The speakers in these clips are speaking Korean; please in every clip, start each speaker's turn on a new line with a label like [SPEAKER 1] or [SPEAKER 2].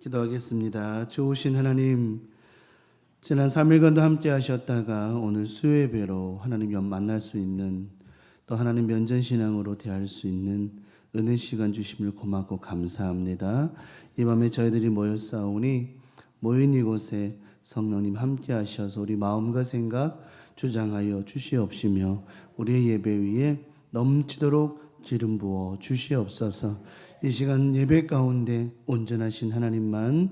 [SPEAKER 1] 기도하겠습니다. 좋으신 하나님, 지난 3일간도 함께 하셨다가 오늘 수요예배로 하나님 만날 수 있는, 또 하나님 면전신앙으로 대할 수 있는 은혜 시간 주심을 고맙고 감사합니다. 이 밤에 저희들이 모였사오니 모인 이곳에 성령님 함께 하셔서 우리 마음과 생각 주장하여 주시옵시며 우리의 예배 위에 넘치도록 기름 부어 주시옵소서. 이 시간 예배 가운데 온전하신 하나님만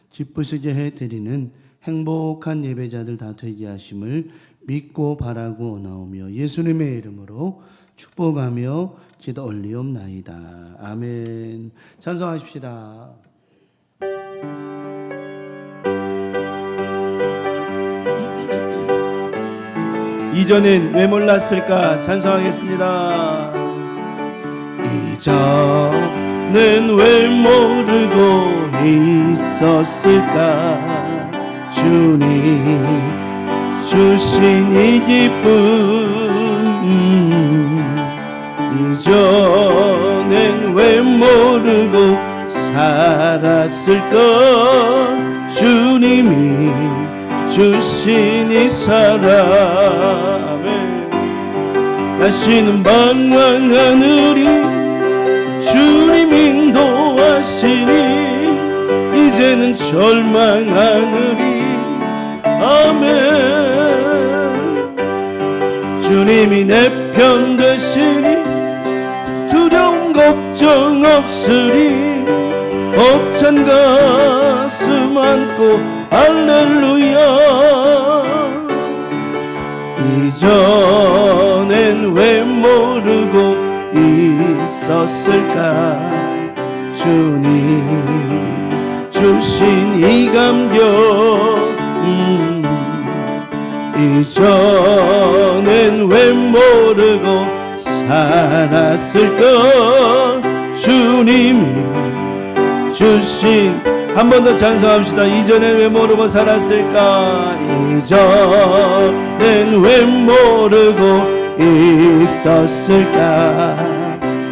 [SPEAKER 1] 기쁘시게 해드리는 행복한 예배자들 다 되게 하심을 믿고 바라고 나오며 예수님의 이름으로 축복하며 기도 올리옵나이다. 아멘. 찬송하십시다. 이전엔 왜 몰랐을까? 찬송하겠습니다. 이전엔 왜 모르고 있었을까? 주님 주신 이 기쁨, 이전엔 왜 모르고 살았을까? 주님이 주신 이 사랑, 다시는 방황하느니 주님 인도하시니 이제는 절망하느니 아멘. 주님이 내 편 되시니 두려움 걱정 없으리 벅찬 가슴 안고 할렐루야. 이전엔 왜 모르고 있었을까? 주님 주신 이 감격, 이전엔 왜 모르고 살았을까? 주님이 주신, 한 번 더 찬송합시다. 이전엔 왜 모르고 살았을까? 이전엔 왜 모르고 있었을까?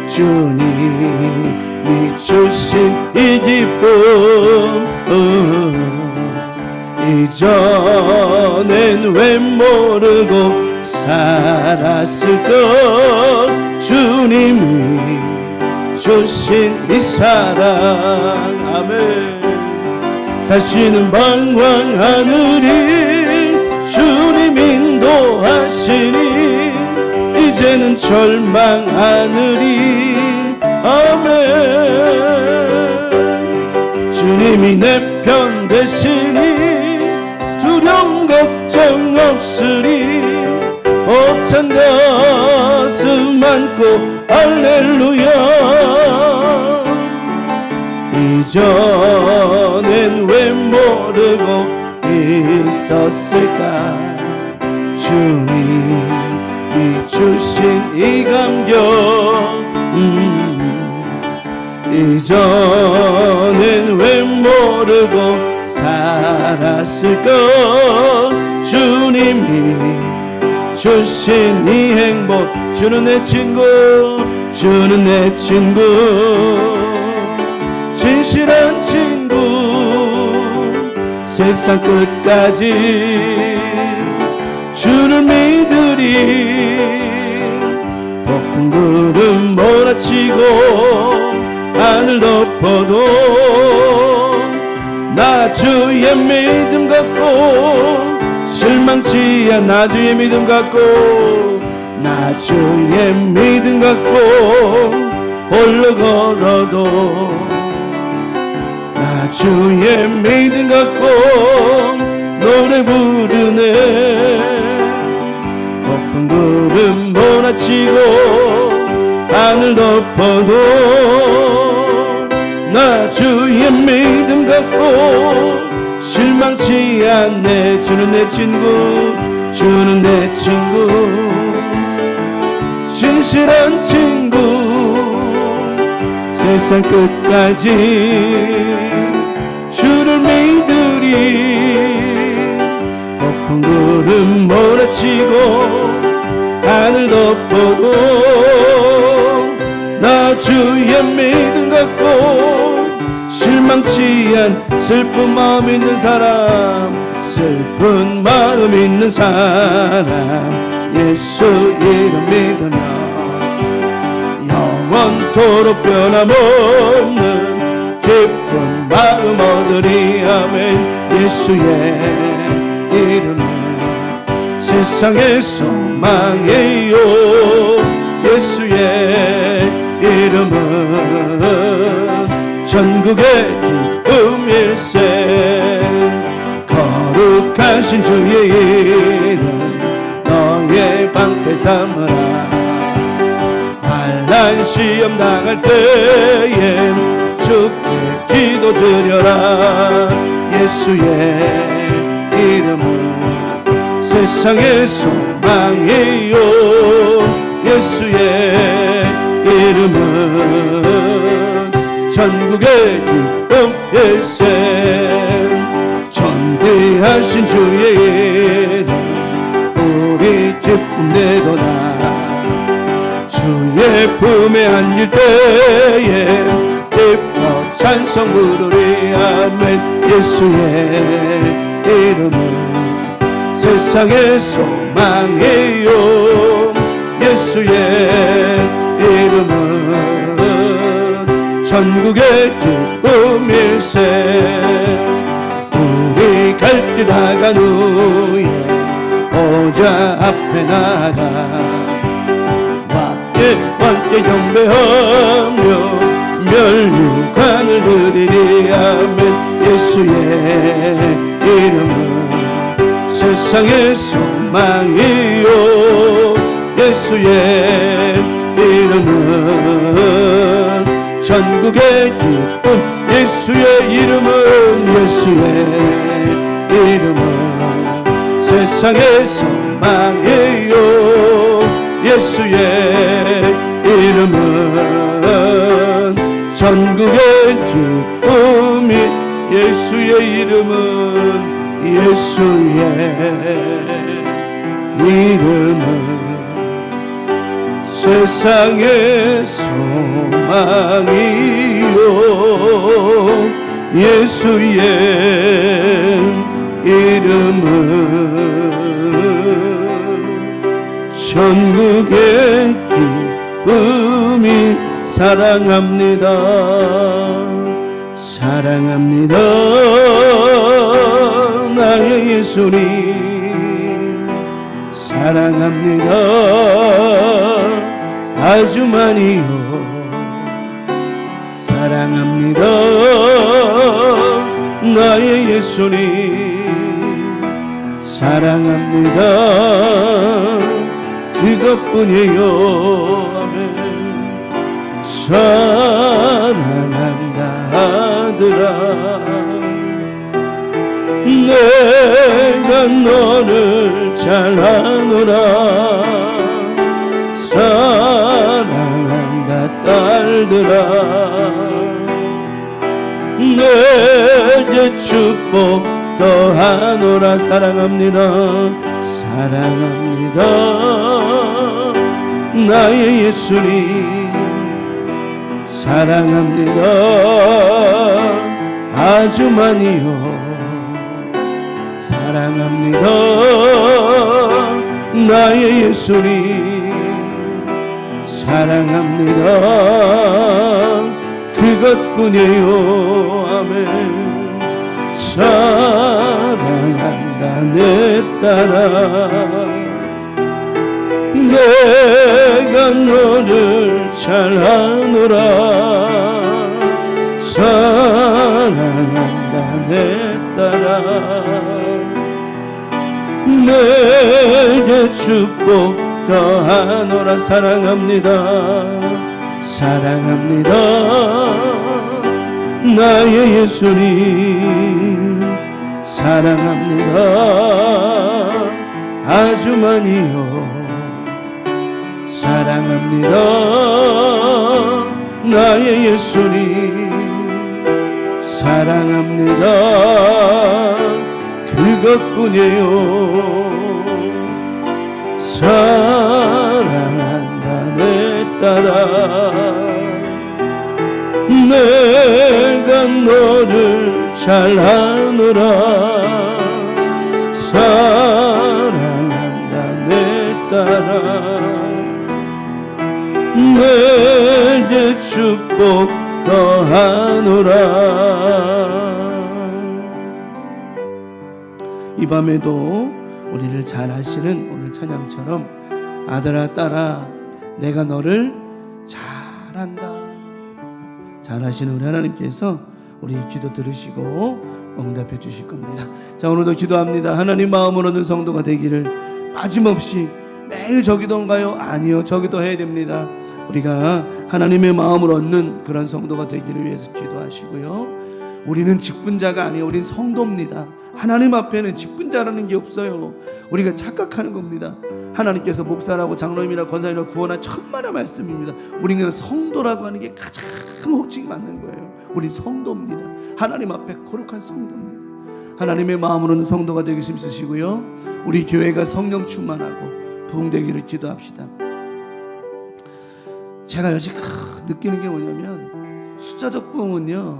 [SPEAKER 1] 주님이 주신 이 기쁨, 이전엔 왜 모르고 살았을까? 주님이 주신 이 사랑, 아멘. 다시는 방황하느니 주님 인도하시니 이제는 절망하느니 아멘. 주님이 내 편 되시니 두려움 걱정 없으리 벅찬 가슴 안고 할렐루야. 이전엔 왜 모르고 있었을까? 주님이 주신 이 감격, 이전엔 왜 모르고 살았을까? 주님이 주신 이 행복, 주는 내 친구, 주는 내 친구, 진실한 친구, 세상 끝까지 주를 믿으리. 폭풍 구름 몰아치고 하늘 덮어도 나 주의 믿음 갖고 실망치 않아. 주의 믿음 갖고, 나 주의 믿음 갖고 홀로 걸어도 나 주의 믿음 갖고 노래 부르네. 폭풍 구름 몰아치고 하늘 덮어도 나 주의 믿음 갖고 실망치 않네. 주는 내 친구, 주는 내 친구, 진실한 친구, 세상 끝까지 주를 믿으리. 폭풍 구름 몰아치고 하늘 덮어도 나 주의 믿음 갖고 실망치 아멘. 슬픈 마음 있는 사람, 슬픈 마음 있는 사람, 예수 이름 믿으며 영원토록 변함없는 기쁜 마음 얻으리. 아멘. 예수의 이름은 세상의 소망이요, 예수의 이름은 전국의 기쁨일세. 거룩하신 주의 이름 너의 방패 삼으라. 환난 시험 당할 때에 주께 기도드려라. 예수의 이름은 세상의 소망이요, 예수의 이름은 전국의 기쁨일세. 존귀하신 주의 이름 우리 기쁨 내도다. 주의 품에 안길 때에 기뻐 찬송 부르리. 아멘. 예수의 이름은 세상의 소망이요, 예수의 이름은 전국의 기쁨일세. 우리 갈 길 나간 후에 보좌 앞에 나가 왕께 경배하며 멸류관을 드리리. 아멘. 예수의 이름은 세상의 소망이요, 예수의 이름은 전국의 기쁨. 예수의 이름은, 예수의 이름은 세상의 소망이요, 예수의 이름은 전국의 기쁨이. 예수의 이름은, 예수의 이름은 세상의 소망이요, 예수의 이름은 전국의 기쁨이. 사랑합니다, 사랑합니다 나의 예수님. 사랑합니다 아주 많이요. 사랑합니다 나의 예수님. 사랑합니다 그것뿐이에요. 아멘. 사랑한다 아들아, 내가 너를 잘 아노라. 사랑한다 딸들아, 내게 축복 더하노라. 사랑합니다, 사랑합니다 나의 예수님. 사랑합니다 아주 많이요. 사랑합니다 나의 예수님. 사랑합니다 그것뿐이에요. 아멘. 사랑한다 내 딸아, 내가 너를 잘 아노라. 사랑한다 내 딸아, 내게 축복 더하노라. 사랑합니다, 사랑합니다 나의 예수님. 사랑합니다 아주 많이요. 사랑합니다 나의 예수님. 사랑합니다 그것뿐이에요. 사랑한다 내 딸아, 내가 너를 잘하노라. 사랑한다 내 딸아, 내게 축복 더하노라. 이 밤에도 우리를 잘 하시는 오늘 찬양처럼 아들아 딸아 내가 너를 잘한다, 잘 하시는 우리 하나님께서 우리 기도 들으시고 응답해 주실 겁니다. 자, 오늘도 기도합니다. 하나님 마음을 얻는 성도가 되기를. 빠짐없이 매일 저 기도인가요? 아니요, 저 기도 해야 됩니다. 우리가 하나님의 마음을 얻는 그런 성도가 되기를 위해서 기도하시고요. 우리는 직분자가 아니에요. 우리는 성도입니다. 하나님 앞에는 직분자라는 게 없어요. 우리가 착각하는 겁니다. 하나님께서 목사라고 장로님이라고 권사님이라고 구원한 천만의 말씀입니다. 우리는 성도라고 하는 게 가장 호칭이 맞는 거예요. 우리 성도입니다. 하나님 앞에 거룩한 성도입니다. 하나님의 마음으로는 성도가 되기 힘쓰시고요. 우리 교회가 성령 충만하고 부흥되기를 기도합시다. 제가 여지껏 느끼는 게 뭐냐면 숫자적 부흥은요,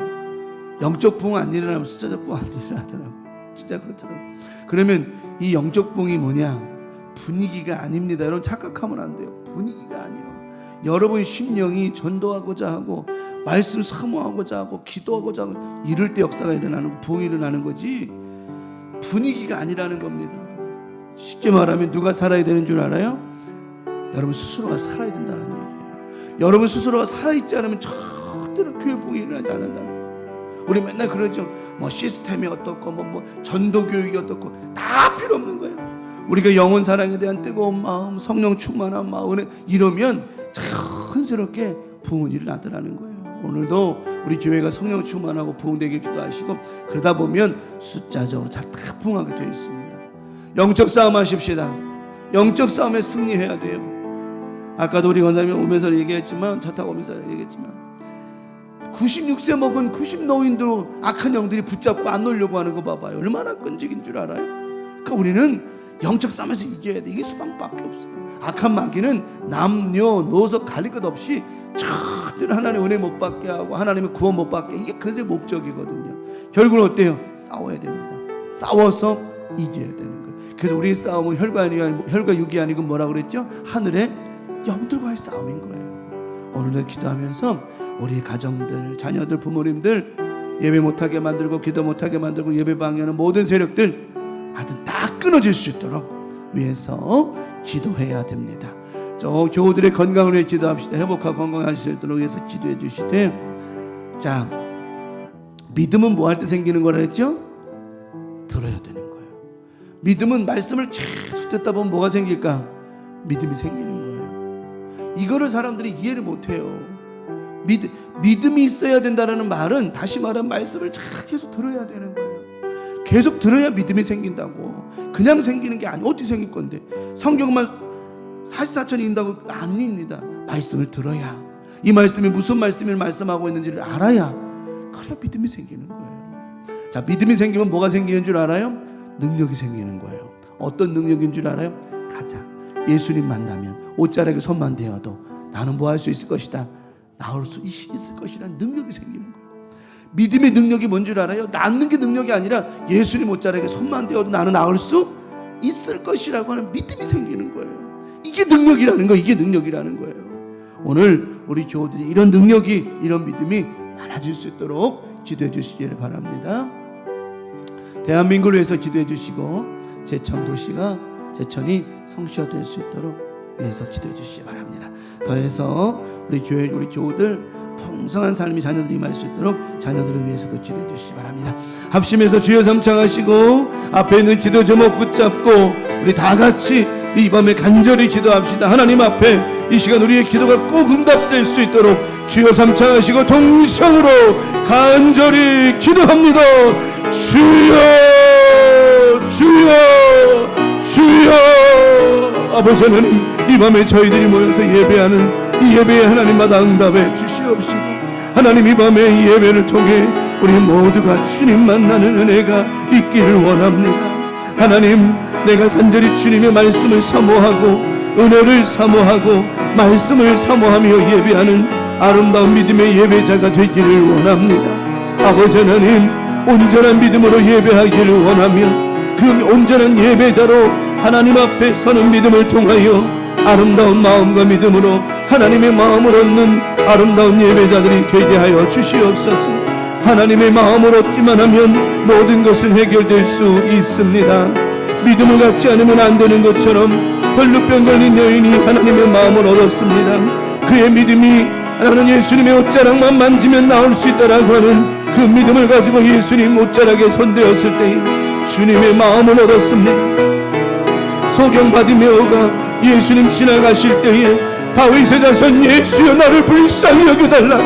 [SPEAKER 1] 영적 부흥 안 일어나면 숫자적 부흥 안 일어나더라고요. 진짜 그렇더라고요. 그러면 이 영적 부흥이 뭐냐? 분위기가 아닙니다. 여러분 착각하면 안 돼요. 분위기가 아니에요. 여러분 심령이 전도하고자 하고 말씀 사모하고자 하고 기도하고자 하고 이럴 때 역사가 일어나는 거, 부흥이 일어나는 거지 분위기가 아니라는 겁니다. 쉽게 말하면 누가 살아야 되는 줄 알아요? 여러분 스스로가 살아야 된다는 얘기예요. 여러분 스스로가 살아있지 않으면 절대로 교회 부흥이 일어나지 않는다는 거예요. 우리 맨날 그러죠. 뭐 시스템이 어떻고 뭐 전도 교육이 어떻고 다 필요 없는 거예요. 우리가 영혼 사랑에 대한 뜨거운 마음, 성령 충만한 마음 이러면 자연스럽게 부흥이 일어나더라는 거예요. 오늘도 우리 교회가 성령 충만하고 부흥되길 기도하시고, 그러다 보면 숫자적으로 다 부흥하게 되어 있습니다. 영적 싸움 하십시다. 영적 싸움에 승리해야 돼요. 아까도 우리 권사님이 오면서 얘기했지만, 차 타고 오면서 얘기했지만 96세 먹은 90노인도 악한 영들이 붙잡고 안 놓으려고 하는 거 봐봐요. 얼마나 끈질긴 줄 알아요? 그러니까 우리는 영적 싸움에서 이겨야 돼. 이게 수방밖에 없어요. 악한 마귀는 남녀 노소 가릴 것 없이 절대로 하나님의 은혜 못 받게 하고 하나님의 구원 못 받게, 이게 그들의 목적이거든요. 결국은 어때요? 싸워야 됩니다. 싸워서 이겨야 되는 거예요. 그래서 우리의 싸움은 혈과 육이 아니고 뭐라 그랬죠? 하늘의 영들과의 싸움인 거예요. 오늘도 기도하면서 우리 가정들, 자녀들, 부모님들 예배 못하게 만들고 기도 못하게 만들고 예배 방해하는 모든 세력들 하여튼 다 끊어질 수 있도록 위해서 기도해야 됩니다. 저 교우들의 건강을 위해 기도합시다. 회복하고 건강하실 수 있도록 위해서 기도해 주시되, 자, 믿음은 뭐 할 때 생기는 거라 했죠? 들어야 되는 거예요. 믿음은 말씀을 계속 듣다 보면 뭐가 생길까? 믿음이 생기는 거예요. 이거를 사람들이 이해를 못해요. 믿음이 있어야 된다는 말은, 다시 말하면 말씀을 계속 들어야 되는 거예요. 계속 들어야 믿음이 생긴다고. 그냥 생기는 게 아니에요. 어떻게 생길 건데? 성경만 44천 읽는다고 아닙니다. 말씀을 들어야, 이 말씀이 무슨 말씀을 말씀하고 있는지를 알아야, 그래야 믿음이 생기는 거예요. 자, 믿음이 생기면 뭐가 생기는 줄 알아요? 능력이 생기는 거예요. 어떤 능력인 줄 알아요? 가자. 예수님 만나면 옷자락에 손만 대어도 나는 뭐 할 수 있을 것이다, 나올 수 있을 것이라는 능력이 생기는 거예요. 믿음의 능력이 뭔 줄 알아요? 낫는 게 능력이 아니라 예수님 옷자락에 손만 대어도 나는 나올 수 있을 것이라고 하는 믿음이 생기는 거예요. 이게 능력이라는 거예요. 이게 능력이라는 거예요. 오늘 우리 교우들이 이런 능력이, 이런 믿음이 많아질 수 있도록 기도해 주시기를 바랍니다. 대한민국을 위해서 기도해 주시고 제천이 성취될 수 있도록 위해서 기도해 주시기 바랍니다. 더해서 우리 교회, 우리 교우들 풍성한 삶이 자녀들이 임할 수 있도록 자녀들을 위해서도 기도해 주시기 바랍니다. 합심해서 주여 삼창하시고 앞에 있는 기도 제목 붙잡고 우리 다 같이 이 밤에 간절히 기도합시다. 하나님 앞에 이 시간 우리의 기도가 꼭 응답될 수 있도록 주여 삼창하시고 동성으로 간절히 기도합니다. 주여, 주여, 주여. 아버지 하나님, 이 밤에 저희들이 모여서 예배하는 이 예배에 하나님마다 응답해 주시옵시고, 하나님 이 밤에 이 예배를 통해 우리 모두가 주님 만나는 은혜가 있기를 원합니다. 하나님, 내가 간절히 주님의 말씀을 사모하고 은혜를 사모하고 말씀을 사모하며 예배하는 아름다운 믿음의 예배자가 되기를 원합니다. 아버지 하나님, 온전한 믿음으로 예배하기를 원하며 그 온전한 예배자로 하나님 앞에 서는 믿음을 통하여 아름다운 마음과 믿음으로 하나님의 마음을 얻는 아름다운 예배자들이 되게 하여 주시옵소서. 하나님의 마음을 얻기만 하면 모든 것은 해결될 수 있습니다. 믿음을 갖지 않으면 안 되는 것처럼 혈루병 걸린 여인이 하나님의 마음을 얻었습니다. 그의 믿음이 나는 예수님의 옷자락만 만지면 나올 수 있다라고 하는 그 믿음을 가지고 예수님 옷자락에 손대었을 때 주님의 마음을 얻었습니다. 소경바디메오가 예수님 지나가실 때에 다윗의 자손 예수여 나를 불쌍히 여겨달라고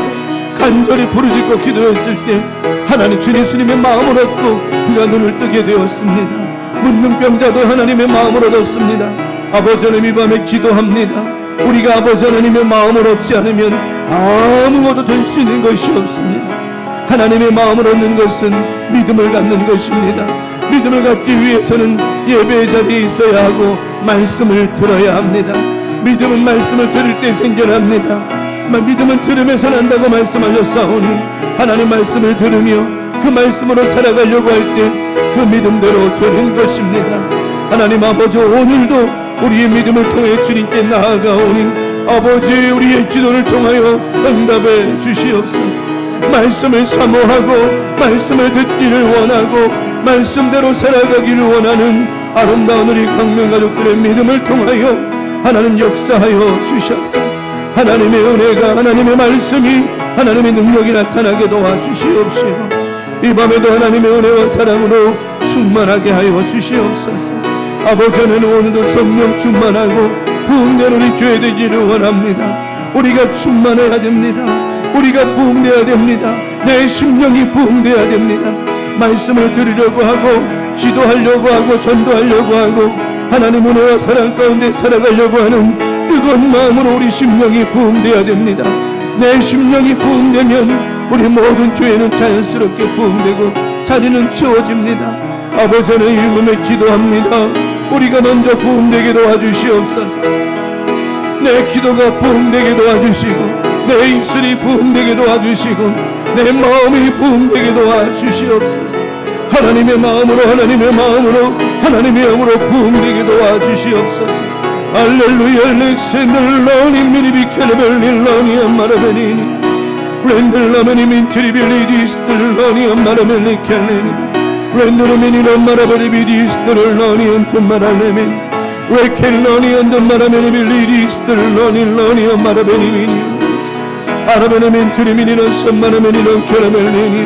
[SPEAKER 1] 간절히 부르짖고 기도했을 때 하나님 주 예수님의 마음을 얻고 그가 눈을 뜨게 되었습니다. 문둥병자도 하나님의 마음을 얻었습니다. 아버지 하나님, 이 밤에 기도합니다. 우리가 아버지 하나님의 마음을 얻지 않으면 아무것도 될 수 있는 것이 없습니다. 하나님의 마음을 얻는 것은 믿음을 갖는 것입니다. 믿음을 갖기 위해서는 예배의 자리에 있어야 하고 말씀을 들어야 합니다. 믿음은 말씀을 들을 때 생겨납니다. 믿음은 들으면서 난다고 말씀하셨사오니 하나님 말씀을 들으며 그 말씀으로 살아가려고 할 때 그 믿음대로 되는 것입니다. 하나님 아버지, 오늘도 우리의 믿음을 통해 주님께 나아가오니 아버지, 우리의 기도를 통하여 응답해 주시옵소서. 말씀을 사모하고 말씀을 듣기를 원하고 말씀대로 살아가기를 원하는 아름다운 우리 광명가족들의 믿음을 통하여 하나님 역사하여 주셔서 하나님의 은혜가, 하나님의 말씀이, 하나님의 능력이 나타나게 도와주시옵시고 이 밤에도 하나님의 은혜와 사랑으로 충만하게 하여 주시옵소서. 아버지는 오늘도 성령 충만하고 부흥된 우리 교회 되기를 원합니다. 우리가 충만해야 됩니다. 우리가 부흥되어야 됩니다. 내 심령이 부흥되어야 됩니다. 말씀을 들으려고 하고 기도하려고 하고 전도하려고 하고 하나님 은혜와 사랑 가운데 살아가려고 하는 뜨거운 마음으로 우리 심령이 부흥되어야 됩니다. 내 심령이 부흥되면 우리 모든 교회는 자연스럽게 부흥되고 자리는 채워집니다. 아버지는 이름에 기도합니다. 우리가 먼저 부흥되게 도와주시옵소서. 내 기도가 부흥되게 도와주시고 내 입술이 부흥되게 도와주시고 내 마음이 부흥되게 도와주시옵소서. 하나님의 마음으로 하나님의 마음으로 하나님의 영으로 부흥되게 도와주시옵소서. 알렐루야 레세늘러니 미니비켈레벨릴러니 엄마라베니니 렌들라메니 민트리빌리디스들러니 엄마라벨리 켈레니 렌드르미니 엄마라벨리비디스들러니 엄마라레멘 레켈러니 엄마라벨리 빌리디스들러니 러니 엄마라벨리미니 아라베네멘 트리미니는 선마라메니는 켈레벨리니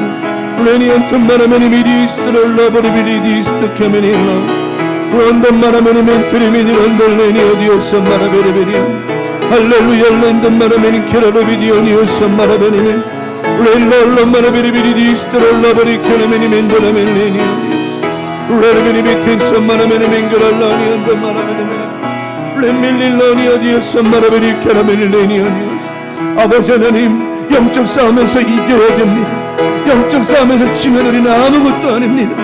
[SPEAKER 1] 레니 엄마라벨리 미디스들러버리빌리디스트 케메니러 런던마라메니 멘트리미니 런던레니 어디오서 마라베레베리안 할렐루야 런던마라메니 케라로비디오니오서 마라베네멘 렐롤런마라베리비디스트롤라버리 케라메니 멘도라멜레니 어디오서 레르베니 비텐서 마라메니 멘그랄라니 언던마라메네메나 렘밀릴러니 어디오서 마라베리 케라멜레니 어디오서 아버지 하나님, 영적 싸움에서 이겨야 됩니다. 영적 싸움에서 지면 우리는 아무것도 아닙니다.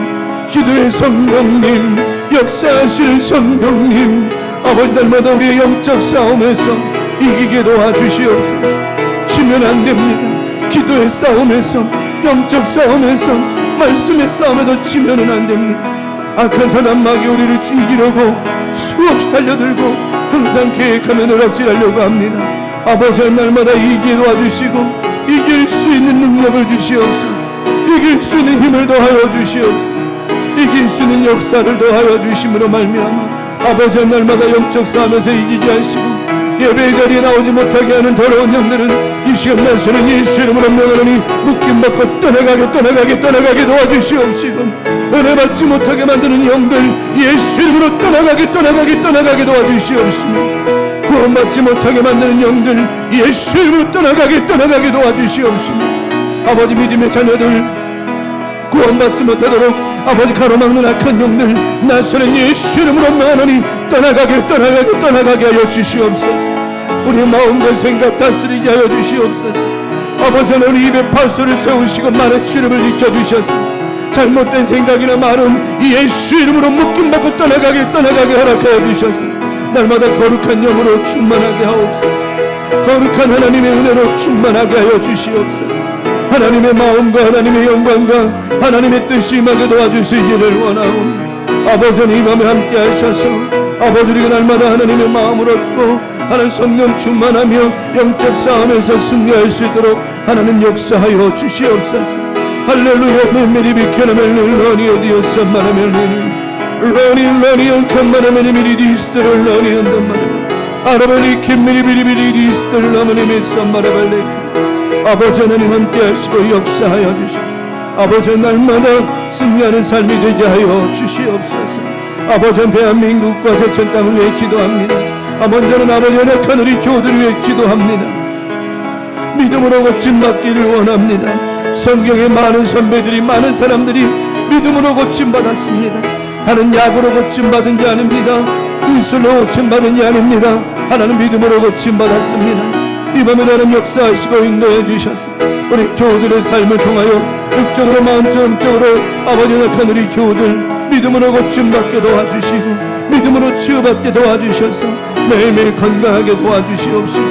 [SPEAKER 1] 기도의 성령님, 역사하실 성령님, 아버지 날마다 우리의 영적 싸움에서 이기게 도와주시옵소서. 지면 안 됩니다. 기도의 싸움에서, 영적 싸움에서, 말씀의 싸움에서 지면은 안 됩니다. 악한 사람 마귀 우리를 이기려고 수없이 달려들고 항상 계획하며 노력질하려고 합니다. 아버지 날마다 이기게 도와주시고 이길 수 있는 능력을 주시옵소서. 이길 수 있는 힘을 더하여 주시옵소서. 이길 수 있는 역사를 더하여 주심으로 말미암아 아버지 날마다 영적 싸움에서 이기게 하시고 예배 자리에 나오지 못하게 하는 더러운 영들은 이 시간 날서는 예수 이름으로 명하노니 묶임받고 떠나가게 도와주시옵시고 은혜 받지 못하게 만드는 영들 예수 이름으로 떠나가게 도와주시옵시고 구원받지 못하게 만드는 영들 예수 이름으로 떠나가게 도와주시옵시고 아버지 믿음의 자녀들 구원받지 못하도록 아버지 가로막는 악한 영들 나서는 예수 이름으로 명하노니 떠나가게 하여 주시옵소서. 우리의 마음과 생각 다스리게 하여 주시옵소서. 아버지 하나님 입에 파수를 세우시고 말의 주름을 익혀주셔서 잘못된 생각이나 말은 예수 이름으로 묶임받고 떠나가게 허락하여 주셔서 날마다 거룩한 영으로 충만하게 하옵소서. 거룩한 하나님의 은혜로 충만하게 하여 주시옵소서. 하나님의 마음과 하나님의 영광과 하나님의 뜻이 임하게 도와주시기를 원하오니 아버지 하나님 밤에 함께 하셔서 아버지 우리가 날마다 하나님의 마음을 얻고 하나님 성령 충만하며 영적 싸움에서 승리할 수 있도록 하나님 역사하여 주시옵소서. 할렐루야. 메메리 비켜나멜 러니 어디였어 마라멜리니 러니 영칸마라멜리 미리디스트를 러니 한단마라 아라벨리 킴미리비리비리디스트를 러머니미 썸마라벨리 아버지 하나님 함께 하시고 역사하여 주시옵소서. 아버지 날마다 승리하는 삶이 되게 하여 주시옵소서. 아버지 대한민국과 제천 땅을 위해 기도합니다. 먼저는 아버지 연약한 우리 교우들을 위해 기도합니다. 믿음으로 고침받기를 원합니다. 성경에 많은 선배들이 많은 사람들이 믿음으로 고침받았습니다. 다른 약으로 고침받은 게 아닙니다. 의술로 고침받은 게 아닙니다. 하나는 믿음으로 고침받았습니다. 이 밤에 나는 역사하시고 인도해 주셔서 우리 교우들의 삶을 통하여 육적으로 마음적으로 영적으로 아버지 연약한 우리 교우들 믿음으로 고침받게 도와주시고 믿음으로 치유받게 도와주셔서 매일매일 건강하게 도와주시옵시고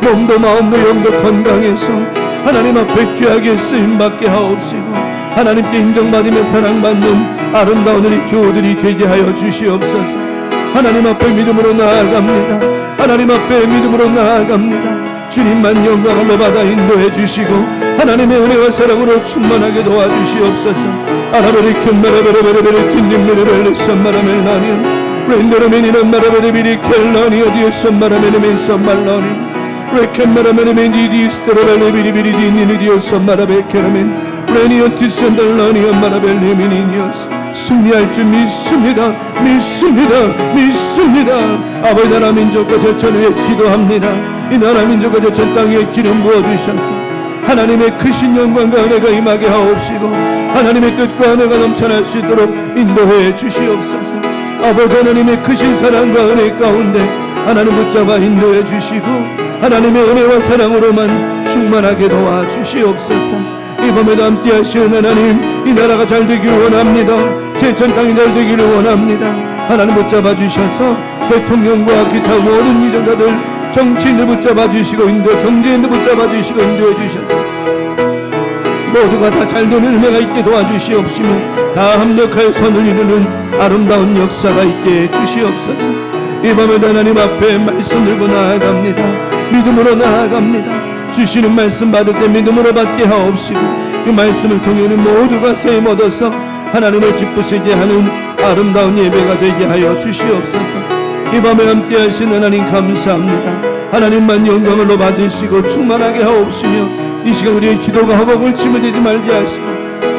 [SPEAKER 1] 몸도 마음도 영도 건강해서 하나님 앞에 귀하게 쓰임받게 하옵시고 하나님께 인정받으며 사랑받는 아름다운 우리 교우들이 되게 하여 주시옵소서. 하나님 앞에 믿음으로 나아갑니다. 하나님 앞에 믿음으로 나아갑니다. 주님만 영광을 받아 인도해 주시고 하나님의 은혜와 사랑으로 충만하게 도와주시옵소서. 아라베리 캔마라베레베레베레 틴님메레벨레 썸마라멜라니 렌더라메니는 마라베레비리 켈라니 어디에 썸마라메레멘 썸말라니 레캔마라메레멘 디디스테레벨레비리비리 디니디오 썸마라베케라멘 레니오티션달라니 엄마라벨레미니니오스 승리할 줄 믿습니다. 아버지 나라 민족과 제천 위에 기도합니다. 이 나라 민족과 제천 땅에 기름 부어주셔서 하나님의 크신 영광과 은혜가 임하게 하옵시고 하나님의 뜻과 은혜가 넘쳐날 수 있도록 인도해 주시옵소서. 아버지 하나님의 크신 사랑과 은혜 가운데 하나님 붙잡아 인도해 주시고 하나님의 은혜와 사랑으로만 충만하게 도와주시옵소서. 이 밤에도 함께 하시는 하나님 이 나라가 잘 되기를 원합니다. 제천 땅이 잘 되기를 원합니다. 하나님 붙잡아 주셔서 대통령과 기타 모든 위정자들 정치인들 붙잡아 주시고 경제인들 붙잡아 주시고 인도해 주셔서 모두가 다 잘 되는 은혜가 있게 도와주시옵시며 다 합력하여 선을 이루는 아름다운 역사가 있게 해주시옵소서. 이 밤에도 하나님 앞에 말씀 들고 나아갑니다. 믿음으로 나아갑니다. 주시는 말씀 받을 때 믿음으로 받게 하옵시고 이 말씀을 통해는 모두가 세임 얻어서 하나님을 기쁘시게 하는 아름다운 예배가 되게 하여 주시옵소서. 이 밤에 함께 하신 하나님 감사합니다. 하나님만 영광을 받으시고 충만하게 하옵시며 이 시간 우리의 기도가 허걱을 침을 대지 말게 하시고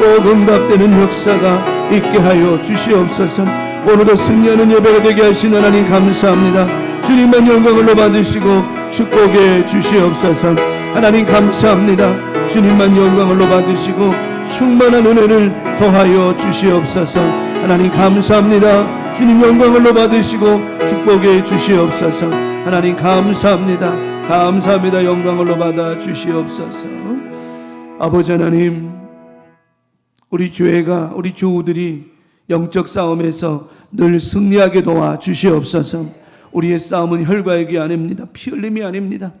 [SPEAKER 1] 꼭 응답되는 역사가 있게 하여 주시옵소서. 오늘도 승리하는 예배가 되게 하신 하나님 감사합니다. 주님만 영광을 받으시고 축복해 주시옵소서. 하나님 감사합니다. 주님만 영광을 받으시고 충만한 은혜를 더하여 주시옵소서. 하나님 감사합니다. 주님 영광을 받으시고 축복해 주시옵소서. 하나님 감사합니다. 감사합니다. 영광을 받아 주시옵소서. 아버지 하나님, 우리 교회가 우리 교우들이 영적 싸움에서 늘 승리하게 도와 주시옵소서. 우리의 싸움은 혈과 육이 아닙니다. 피 흘림이 아닙니다.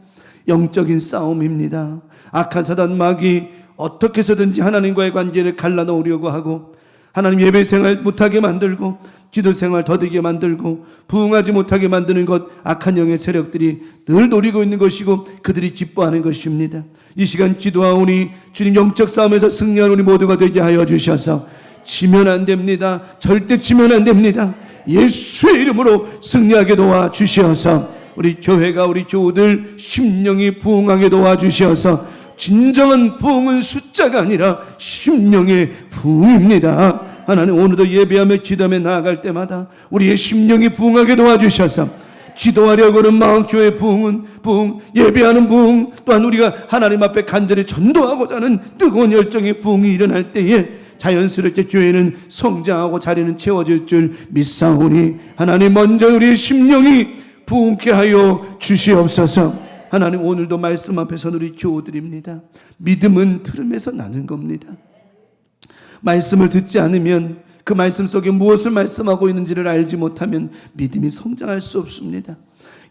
[SPEAKER 1] 영적인 싸움입니다. 악한 사단 마귀 어떻게 해서든지 하나님과의 관계를 갈라놓으려고 하고 하나님 예배 생활 못하게 만들고 기도 생활 더디게 만들고 부응하지 못하게 만드는 것 악한 영의 세력들이 늘 노리고 있는 것이고 그들이 기뻐하는 것입니다. 이 시간 기도하오니 주님 영적 싸움에서 승리하는 우리 모두가 되게 하여 주셔서 지면 안 됩니다. 절대 지면 안 됩니다. 예수의 이름으로 승리하게 도와주시어서 우리 교회가 우리 교우들 심령이 부응하게 도와주시어서 진정한 부응은 숫자가 아니라 심령의 부응입니다. 하나님 오늘도 예배하며 기도하며 나아갈 때마다 우리의 심령이 부응하게 도와주셔서 기도하려고 하는 마음 교회의 부응, 예배하는 부응, 또한 우리가 하나님 앞에 간절히 전도하고자 하는 뜨거운 열정의 부응이 일어날 때에 자연스럽게 교회는 성장하고 자리는 채워질 줄 믿사오니 하나님 먼저 우리의 심령이 부응케 하여 주시옵소서. 하나님 오늘도 말씀 앞에서 우리 교우드립니다. 믿음은 들음에서 나는 겁니다. 말씀을 듣지 않으면 그 말씀 속에 무엇을 말씀하고 있는지를 알지 못하면 믿음이 성장할 수 없습니다.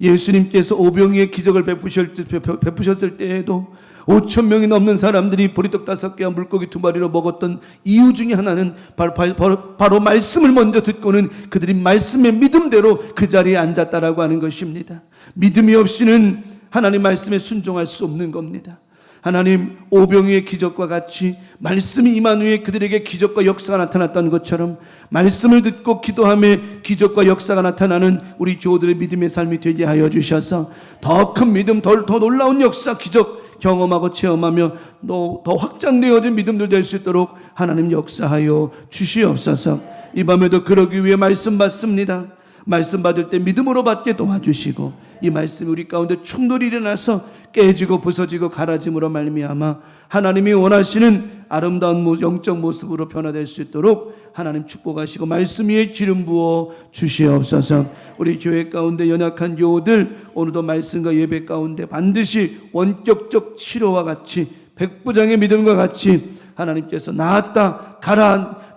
[SPEAKER 1] 예수님께서 오병이의 기적을 베푸셨을 때에도 5,000명이 넘는 사람들이 보리떡 5개와 물고기 2마리로 먹었던 이유 중에 하나는 바로 말씀을 먼저 듣고는 그들이 말씀의 믿음대로 그 자리에 앉았다라고 하는 것입니다. 믿음이 없이는 하나님 말씀에 순종할 수 없는 겁니다. 하나님 오병이의 기적과 같이 말씀이 임한 후에 그들에게 기적과 역사가 나타났던 것처럼 말씀을 듣고 기도함에 기적과 역사가 나타나는 우리 교우들의 믿음의 삶이 되게 하여 주셔서 더 큰 믿음, 더 놀라운 역사, 기적 경험하고 체험하며 더 확장되어진 믿음들 될 수 있도록 하나님 역사하여 주시옵소서. 이 밤에도 그러기 위해 말씀 받습니다. 말씀 받을 때 믿음으로 받게 도와주시고 이 말씀이 우리 가운데 충돌이 일어나서 깨지고 부서지고 갈아짐으로 말미암아 하나님이 원하시는 아름다운 영적 모습으로 변화될 수 있도록 하나님 축복하시고 말씀 위에 기름 부어 주시옵소서. 우리 교회 가운데 연약한 교우들 오늘도 말씀과 예배 가운데 반드시 원격적 치료와 같이 백부장의 믿음과 같이 하나님께서 나았다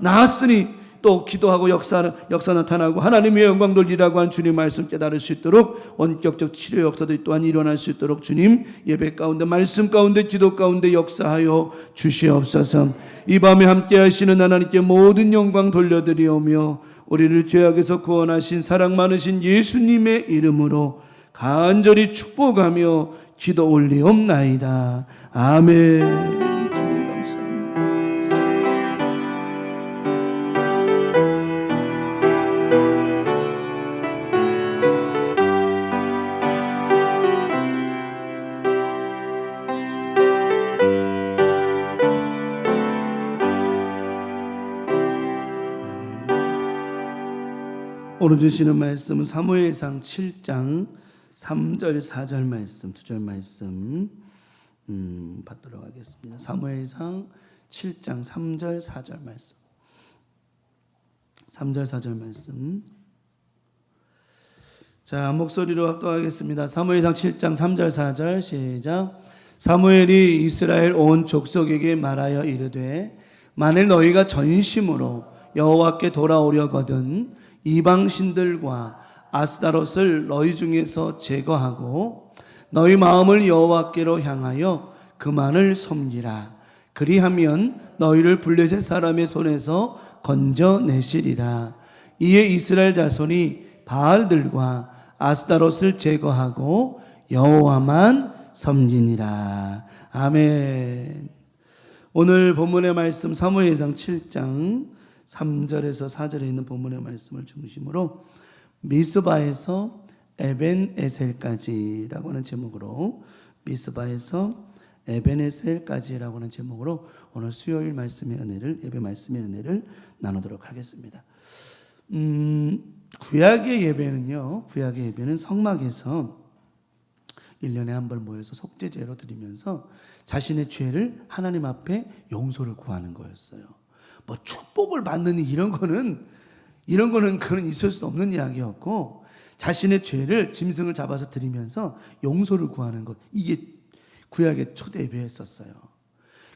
[SPEAKER 1] 나았으니 또 기도하고 역사 나타나고 하나님의 영광 돌리라고 한 주님 말씀 깨달을 수 있도록 원격적 치료 역사도 또한 일어날 수 있도록 주님 예배 가운데 말씀 가운데 기도 가운데 역사하여 주시옵소서. 이 밤에 함께 하시는 하나님께 모든 영광 돌려드리오며 우리를 죄악에서 구원하신 사랑 많으신 예수님의 이름으로 간절히 축복하며 기도 올리옵나이다. 아멘. 오늘 주시는 말씀은 사무엘상 7장 3절 4절 말씀 2절 말씀 받도록 하겠습니다. 사무엘상 7장 3절 4절 말씀 3절 4절 말씀 자 목소리로 합독하겠습니다. 사무엘상 7장 3절 4절 시작. 사무엘이 이스라엘 온 족속에게 말하여 이르되 만일 너희가 전심으로 여호와께 돌아오려거든 이방 신들과 아스타롯을 너희 중에서 제거하고 너희 마음을 여호와께로 향하여 그만을 섬기라. 그리하면 너희를 블레셋 사람의 손에서 건져내시리라. 이에 이스라엘 자손이 바알들과 아스타롯을 제거하고 여호와만 섬기니라. 아멘. 오늘 본문의 말씀 사무엘상 7장 3절에서 4절에 있는 본문의 말씀을 중심으로 미스바에서 에벤에셀까지라고 하는 제목으로 미스바에서 에벤에셀까지라고 하는 제목으로 오늘 수요일 말씀의 은혜를 예배 말씀의 은혜를 나누도록 하겠습니다. 구약의 예배는 성막에서 1년에 한 번 모여서 속죄제로 드리면서 자신의 죄를 하나님 앞에 용서를 구하는 거였어요. 뭐 축복을 받는 이런 거는 그런 있을 수 없는 이야기였고 자신의 죄를 짐승을 잡아서 드리면서 용서를 구하는 것 이게 구약의 초대 예배였었어요.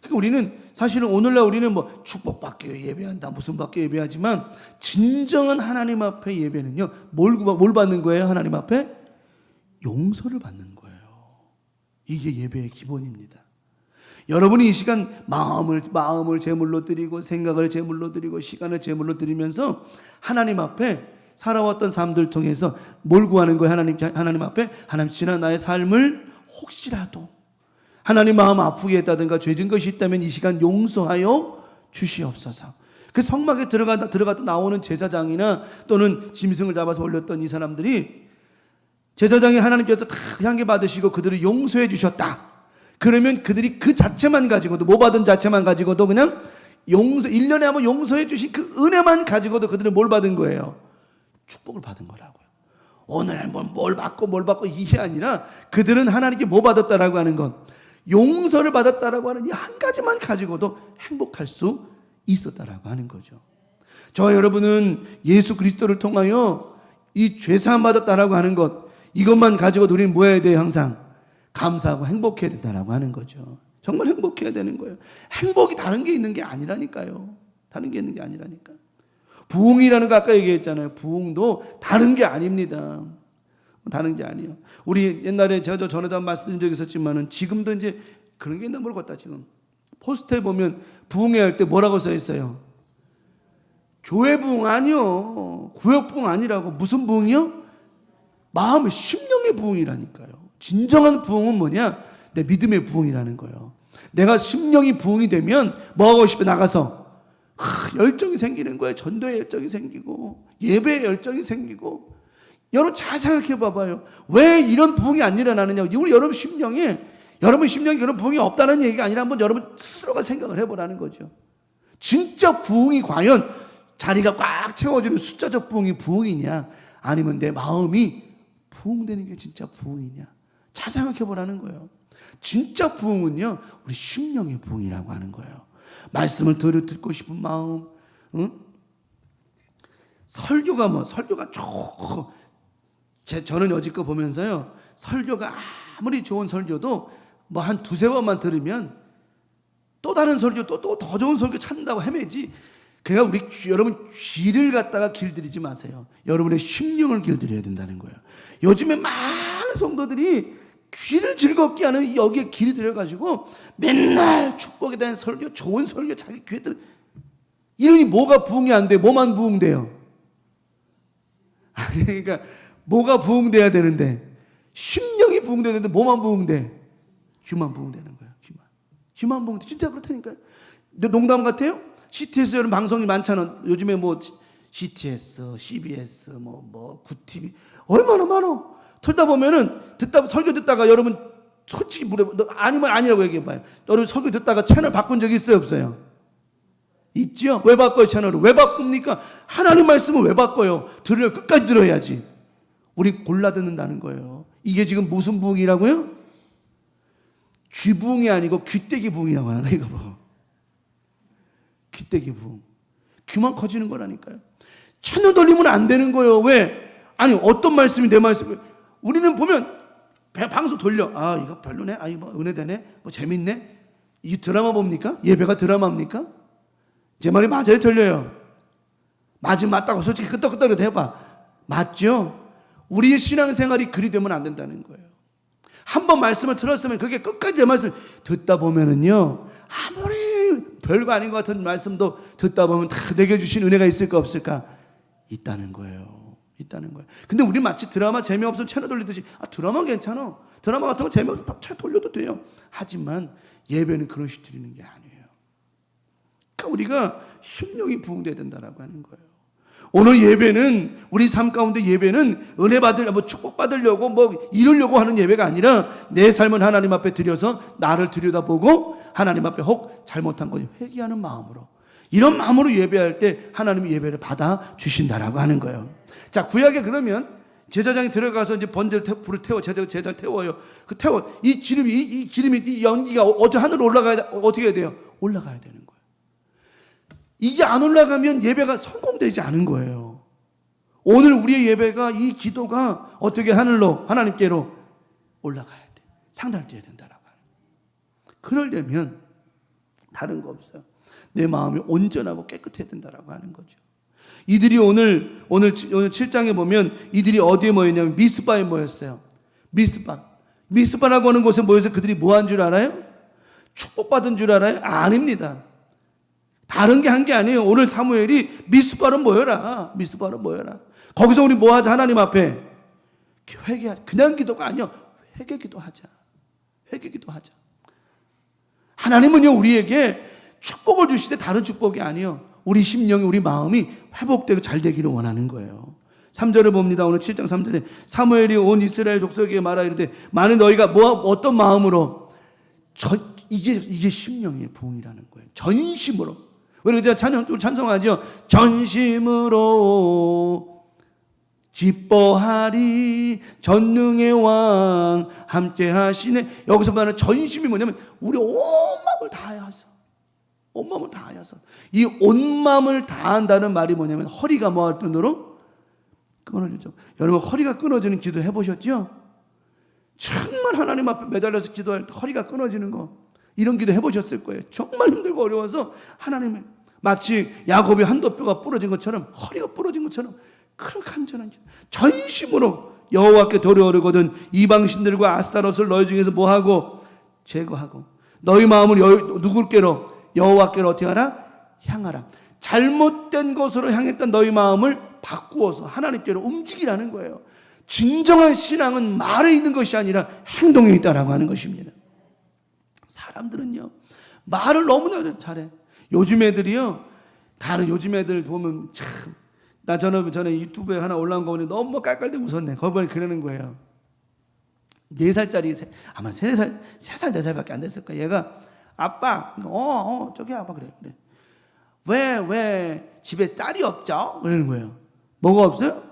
[SPEAKER 1] 그러니까 우리는 사실은 오늘날 우리는 뭐 축복받기 예배한다 무슨 받기 예배하지만 진정한 하나님 앞에 예배는요 뭘 받는 거예요? 하나님 앞에 용서를 받는 거예요. 이게 예배의 기본입니다. 여러분이 이 시간 마음을 제물로 드리고 생각을 제물로 드리고 시간을 제물로 드리면서 하나님 앞에 살아왔던 삶들 통해서 뭘 구하는 거예요? 하나님 앞에 하나님 지난 나의 삶을 혹시라도 하나님 마음 아프게 했다든가 죄진 것이 있다면 이 시간 용서하여 주시옵소서. 그 성막에 들어갔다 나오는 제사장이나 또는 짐승을 잡아서 올렸던 이 사람들이 제사장이 하나님께서 다 향기 받으시고 그들을 용서해 주셨다. 그러면 그들이 그 자체만 가지고도 뭐 받은 자체만 가지고도 그냥 1년에 한번 용서해 주신 그 은혜만 가지고도 그들은 뭘 받은 거예요? 축복을 받은 거라고요. 오늘 뭘 받고 이게 아니라 그들은 하나님께 뭐 받았다라고 하는 것 용서를 받았다라고 하는 이 한 가지만 가지고도 행복할 수 있었다라고 하는 거죠. 저와 여러분은 예수 그리스도를 통하여 이 죄사함 받았다라고 하는 것 이것만 가지고도 우리는 뭐 해야 돼요? 항상 감사하고 행복해야 된다라고 하는 거죠. 정말 행복해야 되는 거예요. 행복이 다른 게 있는 게 아니라니까요. 다른 게 있는 게 아니라니까. 부흥이라는 거 아까 얘기했잖아요. 부흥도 다른 게 아닙니다. 다른 게 아니에요. 우리 옛날에 제가 전에도 말씀드린 적이 있었지만은 지금도 이제 그런 게 있나 모르겠다 지금. 포스터에 보면 부흥회 할 때 뭐라고 써 있어요? 교회 부흥 아니요. 구역 부흥 아니라고. 무슨 부흥이요? 마음의 심령의 부흥이라니까요. 진정한 부흥은 뭐냐? 내 믿음의 부흥이라는 거예요. 내가 심령이 부흥이 되면 뭐 하고 싶어? 나가서 열정이 생기는 거예요. 전도의 열정이 생기고 예배의 열정이 생기고. 여러분 잘 생각해 봐봐요. 왜 이런 부흥이 안 일어나느냐? 우리 여러분 심령이 그런 부흥이 없다는 얘기가 아니라 한번 여러분 스스로가 생각을 해보라는 거죠. 진짜 부흥이 과연 자리가 꽉 채워지는 숫자적 부흥이 부흥이냐, 아니면 내 마음이 부흥되는 게 진짜 부흥이냐, 잘 생각해 보라는 거예요. 진짜 부흥은요, 우리 심령의 부흥이라고 하는 거예요. 말씀을 듣고 싶은 마음, 응? 설교가 저는 여지껏 보면서요, 설교가 아무리 좋은 설교도 뭐 한 두세 번만 들으면 또 다른 설교, 또 더 좋은 설교 찾는다고 헤매지. 그러니까 여러분 귀를 갖다가 길들이지 마세요. 여러분의 심령을 길들여야 된다는 거예요. 요즘에 많은 성도들이 귀를 즐겁게 하는 여기에 길이 들여가지고 맨날 축복에 대한 설교, 좋은 설교 자기 귀에 들어. 이러니 뭐가 부흥이 안 돼? 뭐만 부흥돼요? 그러니까 뭐가 부흥돼야 되는데, 심령이 부흥돼야 되는데 뭐만 부흥돼? 귀만 부흥되는 거예요. 귀만 부흥돼. 진짜 그렇다니까요. 농담 같아요? CTS 여러분 방송이 많잖아. 요즘에 뭐 CTS, CBS, 뭐 구TV 얼마나 많어. 틀다 보면은 설교 듣다가 여러분 솔직히 아니면 아니라고 얘기해봐요. 여러분 설교 듣다가 채널 바꾼 적 있어요, 없어요? 있죠. 왜 바꿔요? 채널을 왜 바꿉니까? 하나님 말씀을 왜 바꿔요? 끝까지 들어야지. 우리 골라 듣는다는 거예요. 이게 지금 무슨 부흥이라고요? 귀부흥이 아니고 귀때기 부흥이라고 하는 거예요. 이거 뭐. 귀때기 부흥. 귀만 커지는 거라니까요. 채널 돌리면 안 되는 거예요. 왜? 아니 어떤 말씀이 내 말씀. 우리는 보면 방송 돌려. 아 이거 별로네. 아 이거 은혜되네. 뭐 재밌네. 이 드라마 봅니까? 예배가 드라마입니까? 제 말이 맞아요, 틀려요? 맞다고 솔직히 끄떡끄떡이라도 해봐. 맞죠? 우리의 신앙생활이 그리 되면 안 된다는 거예요. 한 번 말씀을 들었으면 그게 끝까지 내 말씀을 듣다 보면은요, 아무리 별거 아닌 것 같은 말씀도 듣다 보면 다 내게 주신 은혜가 있을까 없을까? 있다는 거예요. 근데 우리 마치 드라마 재미없으면 채널 돌리듯이 드라마 괜찮아. 드라마 같은 거 재미없으면 채널 돌려도 돼요. 하지만 예배는 그런 식으로 드리는 게 아니에요. 그러니까 우리가 심령이 부흥돼야 된다라고 하는 거예요. 오늘 예배는, 우리 삶 가운데 예배는 은혜 축복 받으려고 이루려고 하는 예배가 아니라 내 삶은 하나님 앞에 드려서 나를 들여다보고 하나님 앞에 혹 잘못한 거 회개하는 마음으로, 이런 마음으로 예배할 때 하나님이 예배를 받아 주신다라고 하는 거예요. 자, 구약에 그러면 제사장이 들어가서 이제 불을 태워, 제사를 태워요. 이 기름이, 이 연기가 하늘로 어떻게 해야 돼요? 올라가야 되는 거예요. 이게 안 올라가면 예배가 성공되지 않은 거예요. 오늘 우리의 예배가, 이 기도가 어떻게 하나님께로 올라가야 돼. 상달을 띄어야 된다라고 하는 거예요. 그러려면 다른 거 없어요. 내 마음이 온전하고 깨끗해야 된다라고 하는 거죠. 이들이 오늘 7장에 보면 이들이 어디에 모였냐면 미스바에 모였어요. 미스바라고 하는 곳에 모여서 그들이 뭐 한 줄 알아요? 축복받은 줄 알아요? 아닙니다. 다른 게 한 게 아니에요. 오늘 사무엘이 미스바로 모여라. 거기서 우리 뭐 하자? 하나님 앞에 회개하자. 그냥 기도가 아니요. 회개 기도하자. 하나님은요, 우리에게 축복을 주시되 다른 축복이 아니요, 우리 심령이, 우리 마음이 회복되고 잘 되기를 원하는 거예요. 3절을 봅니다. 오늘 7장 3절에 사무엘이 온 이스라엘 족속에게 말하 이르되 만일 너희가 어떤 마음으로, 이게 심령의 부흥이라는 거예요. 전심으로. 우리 찬송하죠. 전심으로 기뻐하리 전능의 왕 함께 하시네. 여기서 말하는 전심이 뭐냐면 우리 온 마음을 다하여서. 이 온 마음을 다한다는 말이 뭐냐면 허리가 뭐할 뿐으로 끊어지죠. 여러분 허리가 끊어지는 기도 해보셨죠? 정말 하나님 앞에 매달려서 기도할 때 허리가 끊어지는 거, 이런 기도 해보셨을 거예요. 정말 힘들고 어려워서 하나님의, 마치 야곱의 한도뼈가 부러진 것처럼, 허리가 부러진 것처럼 그렇게 간절한 기도, 전심으로 여호와께 도려오르거든 이방신들과 아스타롯을 너희 중에서 뭐하고? 제거하고 너희 마음을 누구께로? 여호와께로 어떻게 하라? 향하라. 잘못된 것으로 향했던 너희 마음을 바꾸어서 하나님께로 움직이라는 거예요. 진정한 신앙은 말에 있는 것이 아니라 행동에 있다라고 하는 것입니다. 사람들은요, 말을 너무나 잘해. 요즘 애들이요, 다른 요즘 애들 보면 참, 전에 유튜브에 하나 올라온 거 보니 너무 깔깔대고 웃었네. 거기 그러는 거예요. 4살짜리, 아마 3살, 4살밖에 안 됐을 거야. 얘가, 아빠, 저기 아빠 그래. 왜 집에 쌀이 없죠? 그러는 거예요. 뭐가 없어요?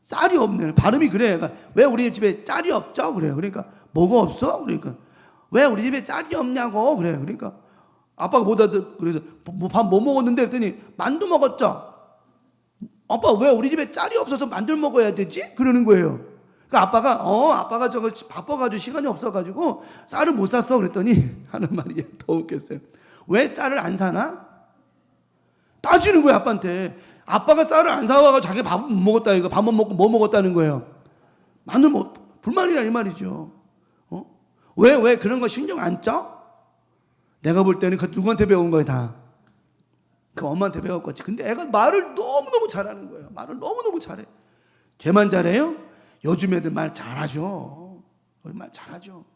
[SPEAKER 1] 쌀이 없네. 발음이 그래. 그러니까 왜 우리 집에 쌀이 없죠? 그래요. 그러니까 뭐가 없어? 그러니까 왜 우리 집에 쌀이 없냐고. 그래요. 그러니까 아빠가 그래서 밥 뭐 먹었는데 그랬더니 만두 먹었죠. 아빠 왜 우리 집에 쌀이 없어서 만두를 먹어야 되지? 그러는 거예요. 그러니까 아빠가 저거 바빠가지고 시간이 없어가지고 쌀을 못 샀어. 그랬더니 하는 말이 더 웃겼어요. 왜 쌀을 안 사나? 따지는 거예요, 아빠한테. 아빠가 쌀을 안 사와가지고 자기 밥을 못 먹었다, 이거. 밥만 먹고 뭐 먹었다는 거예요. 나는 불만이라 이 말이죠. 왜 그런 거 신경 안 써? 내가 볼 때는 그 누구한테 배운 거예요, 다. 그 엄마한테 배웠겠지. 근데 애가 말을 너무너무 잘하는 거예요. 말을 너무너무 잘해. 걔만 잘해요? 요즘 애들 말 잘하죠. 말 잘하죠.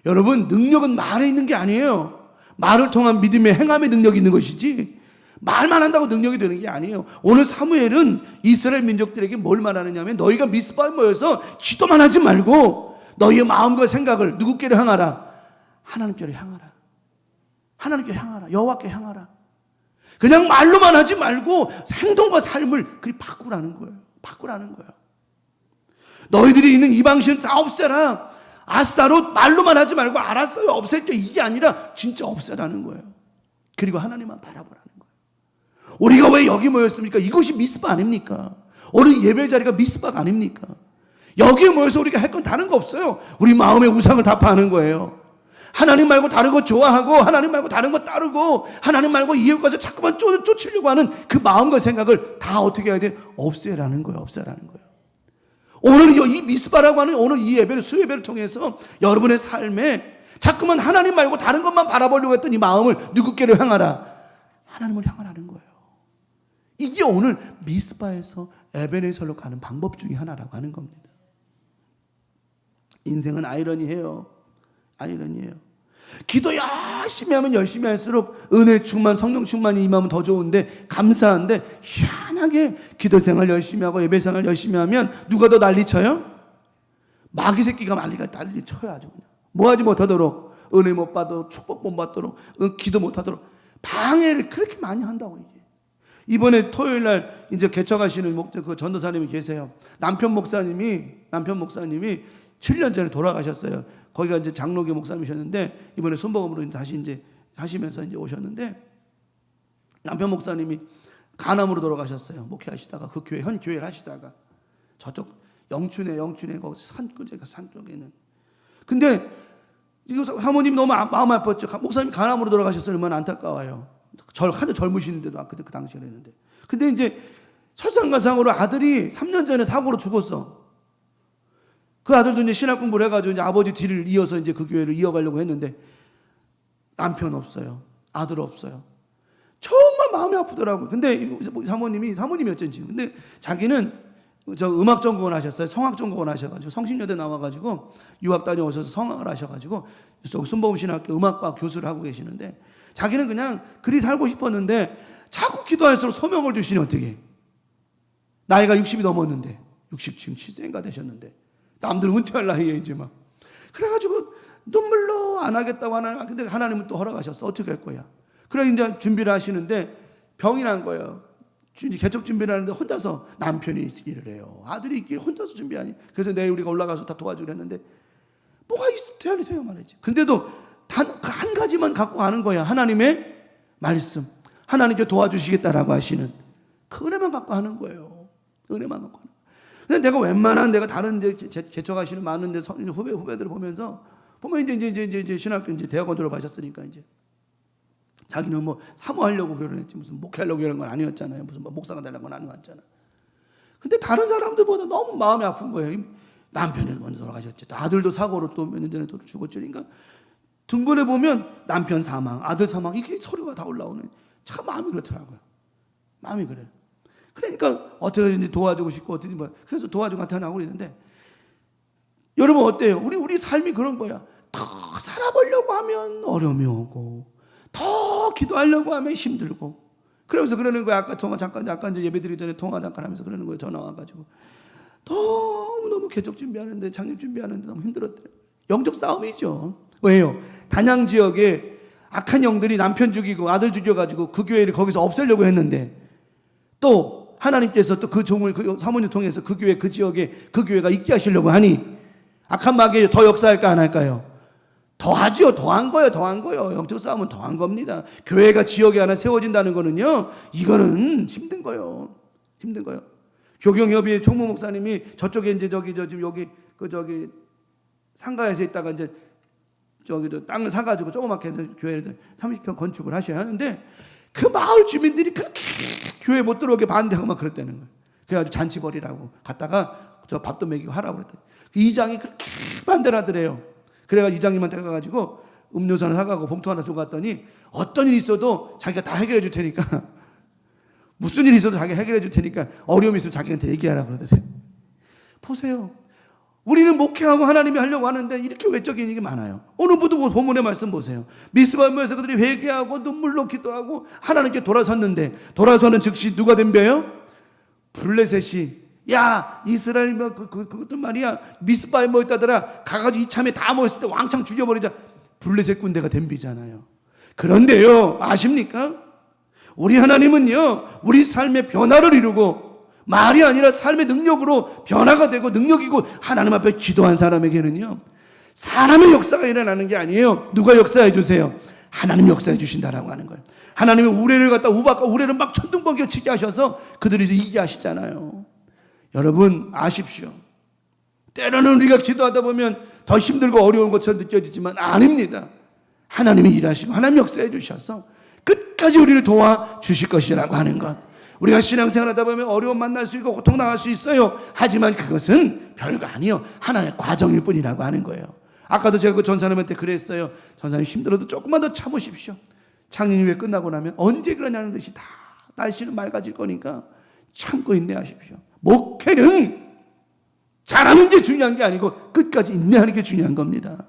[SPEAKER 1] 여러분, 능력은 말에 있는 게 아니에요. 말을 통한 믿음의 행함의 능력이 있는 것이지, 말만 한다고 능력이 되는 게 아니에요. 오늘 사무엘은 이스라엘 민족들에게 뭘 말하느냐면, 너희가 미스바에 모여서 기도만 하지 말고 너희의 마음과 생각을 누구께로 향하라? 하나님께로 향하라. 하나님께로 향하라. 여호와께 향하라. 그냥 말로만 하지 말고 행동과 삶을 그리 바꾸라는 거예요. 바꾸라는 거예요. 너희들이 있는 이방신을 다 없애라. 아스타롯 말로만 하지 말고 알았어요, 없앨게, 이게 아니라 진짜 없애라는 거예요. 그리고 하나님만 바라보라는 거예요. 우리가 왜 여기 모였습니까? 이것이 미스바 아닙니까? 오늘 예배 자리가 미스바가 아닙니까? 여기에 모여서 우리가 할 건 다른 거 없어요. 우리 마음의 우상을 다 파는 거예요. 하나님 말고 다른 거 좋아하고, 하나님 말고 다른 거 따르고, 하나님 말고 이웃과서 자꾸만 쫓으려고 하는 그 마음과 생각을 다 어떻게 해야 돼? 없애라는 거예요. 없애라는 거예요. 오늘 이 미스바라고 하는 오늘 이 예배를, 수예배를 통해서 여러분의 삶에 자꾸만 하나님 말고 다른 것만 바라보려고 했던 이 마음을 누구께로 향하라? 하나님을 향하라는 거예요. 이게 오늘 미스바에서 에베네셀로 가는 방법 중에 하나라고 하는 겁니다. 인생은 아이러니해요. 아이러니해요. 기도 열심히 하면 열심히 할수록 은혜 충만, 성령 충만이 임하면 더 좋은데, 감사한데, 희한하게 기도 생활 열심히 하고 예배 생활 열심히 하면 누가 더 난리쳐요? 마귀 새끼가 난리쳐요. 아주 그냥 뭐하지 못하도록, 은혜 못 받도록, 축복 못 받도록, 기도 못 하도록 방해를 그렇게 많이 한다고. 이게 이번에 토요일 날 이제 개척하시는 그 전도사님이 계세요. 남편 목사님이 7년 전에 돌아가셨어요. 거기가 이제 장로교 목사님이셨는데, 이번에 순복음으로 다시 이제 하시면서 이제 오셨는데, 남편 목사님이 간암으로 돌아가셨어요. 목회하시다가, 그 교회, 현 교회를 하시다가, 저쪽 영춘에, 거기 산 쪽에는. 근데, 이거 사모님 너무 마음 아팠죠. 목사님이 간암으로 돌아가셨어요. 얼마나 안타까워요. 한참 젊으시는데도, 그 당시에 했는데. 근데 이제 설상가상으로 아들이 3년 전에 사고로 죽었어. 그 아들도 이제 신학 공부를 해가지고 이제 아버지 뒤를 이어서 이제 그 교회를 이어가려고 했는데, 남편 없어요. 아들 없어요. 정말 마음이 아프더라고요. 근데 사모님이 어쩐지. 근데 자기는 저 음악 전공을 하셨어요. 성악 전공을 하셔가지고, 성신여대 나와가지고 유학 다녀오셔서 성악을 하셔가지고 순복음 신학교 음악과 교수를 하고 계시는데, 자기는 그냥 그리 살고 싶었는데 자꾸 기도할수록 소명을 주시니 어떻게? 나이가 60이 넘었는데, 60 지금 7세인가 되셨는데, 남들 은퇴할 나이에 이제 막. 그래가지고 눈물로 안 하겠다고 하나, 근데 하나님은 또 허락하셨어. 어떻게 할 거야? 그래 이제 준비를 하시는데 병이 난 거예요. 개척 준비를 하는데 혼자서, 남편이 있기를 해요. 아들이 있기를 혼자서 준비하니. 그래서 내일 우리가 올라가서 다 도와주기로 했는데, 뭐가 돼야 말이지. 근데도 한 가지만 갖고 가는 거야. 하나님의 말씀. 하나님께 도와주시겠다라고 하시는 그 은혜만 갖고 하는 거예요. 은혜만 갖고 하는 거예요. 근데 내가 웬만한, 내가 다른 이제 개척하시는 많은 후배들을 보면 이제 신학교 이제 대학원 졸업하셨으니까 이제 자기는 뭐 사모하려고 결혼했지, 무슨 목회하려고 이런 건 아니었잖아요. 무슨 뭐 목사가 되려는 건 아니었잖아. 근데 다른 사람들보다 너무 마음이 아픈 거예요. 남편이 먼저 돌아가셨지. 아들도 사고로 또 몇 년 전에 또 죽었지. 그러니까
[SPEAKER 2] 등본에 보면 남편 사망, 아들 사망 이게 서류가 다 올라오는. 참 마음이 그렇더라고요. 마음이 그래요. 그러니까 어떻게든지 도와주고 싶고 어떻게 그래서 도와주고 나타나고 있는데 여러분 어때요? 우리 삶이 그런 거야. 더 살아보려고 하면 어려움이 오고 더 기도하려고 하면 힘들고 그러면서 그러는 거야. 아까 잠깐 이제 예배 드리기 전에 통화 잠깐 하면서 그러는 거예요. 전화 와가지고 너무 개척 준비하는데 창립 준비하는데 너무 힘들었대요. 영적 싸움이죠. 왜요? 단양 지역에 악한 영들이 남편 죽이고 아들 죽여가지고 그 교회를 거기서 없애려고 했는데 또 하나님께서 또 그 종을 그 사모님 통해서 그 교회 그 지역에 그 교회가 있게 하시려고 하니 악한 마귀에 더 역사할까 안 할까요? 더 하죠. 더 한 거예요. 영적 싸움은 더 한 겁니다. 교회가 지역에 하나 세워진다는 거는요, 이거는 힘든 거예요. 교경협의회 총무 목사님이 저쪽에 이제 지금 여기 상가에서 있다가 이제 땅을 사가지고 조그맣게 해서 교회를 30평 건축을 하셔야 하는데 그 마을 주민들이 그렇게 교회 못 들어오게 반대하고 막 그랬다는 거예요. 그래가지고 잔치 벌이라고 갔다가 저 밥도 먹이고 하라고 그랬더니 그 이장이 그렇게 반대를 하더래요. 그래가 이장님한테 가가지고 음료수 하나 사가고 봉투 하나 주고 갔더니 어떤 일이 있어도 자기가 다 해결해 줄 테니까 무슨 일이 있어도 자기가 해결해 줄 테니까 어려움이 있으면 자기한테 얘기하라 그러더래요. 보세요. 우리는 목회하고 하나님이 하려고 하는데 이렇게 외적인 일이 많아요. 오늘 본문의 말씀 보세요. 미스바 모여서 그들이 회개하고 눈물로 기도하고 하나님께 돌아서는 즉시 누가 덤벼요? 블레셋이 야 이스라엘 그것들 말이야 미스바에 모였다더라 가가지고 이참에 다 모였을 때 왕창 죽여버리자. 블레셋 군대가 덤비잖아요. 그런데요 아십니까? 우리 하나님은요 우리 삶의 변화를 이루고 말이 아니라 삶의 능력으로 변화가 되고 능력이고 하나님 앞에 기도한 사람에게는요 사람의 역사가 일어나는 게 아니에요. 누가 역사해 주세요? 하나님 역사해 주신다라고 하는 거예요. 하나님이 우레를 갖다 우박과 우레를 막 천둥번개 치게 하셔서 그들이 이제 이기게 하시잖아요. 여러분 아십시오. 때로는 우리가 기도하다 보면 더 힘들고 어려운 것처럼 느껴지지만 아닙니다. 하나님이 일하시고 하나님 역사해 주셔서 끝까지 우리를 도와주실 것이라고 하는 것. 우리가 신앙생활하다 보면 어려움 만날 수 있고 고통 당할 수 있어요. 하지만 그것은 별거 아니에요. 하나의 과정일 뿐이라고 하는 거예요. 아까도 제가 그 전사님한테 그랬어요. 전사님 힘들어도 조금만 더 참으십시오. 창립회 끝나고 나면 언제 그러냐는 듯이 다 날씨는 맑아질 거니까 참고 인내하십시오. 목회는 잘하는 게 중요한 게 아니고 끝까지 인내하는 게 중요한 겁니다.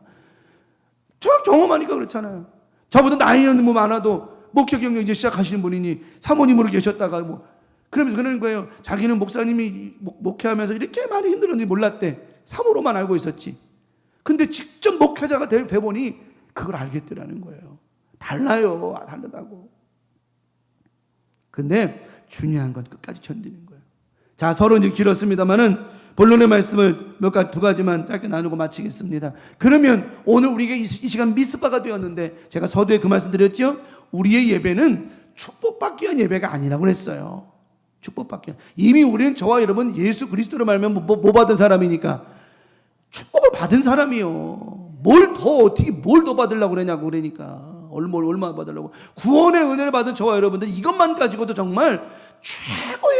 [SPEAKER 2] 저 경험하니까 그렇잖아요. 저보다 나이는 뭐 많아도 목회 경력 이제 시작하시는 분이니 사모님으로 계셨다가 그러면서 그러는 거예요. 자기는 목사님이 목회하면서 이렇게 많이 힘들었는지 몰랐대. 사모로만 알고 있었지. 근데 직접 목회자가 돼 보니 그걸 알겠더라는 거예요. 달라요. 다르다고. 근데 중요한 건 끝까지 견디는 거예요. 자, 서로 이제 길었습니다만은 본론의 말씀을 두 가지만 짧게 나누고 마치겠습니다. 그러면 오늘 우리가 이 시간 미스바가 되었는데 제가 서두에 그 말씀 드렸죠? 우리의 예배는 축복받기 위한 예배가 아니라고 그랬어요. 축복받기 위한. 이미 우리는 저와 여러분 예수 그리스도로 말하면 뭐 받은 사람이니까 축복을 받은 사람이요. 뭘 더 받으려고 그러냐고 그러니까. 얼마 받으려고. 구원의 은혜를 받은 저와 여러분들 이것만 가지고도 정말 최고의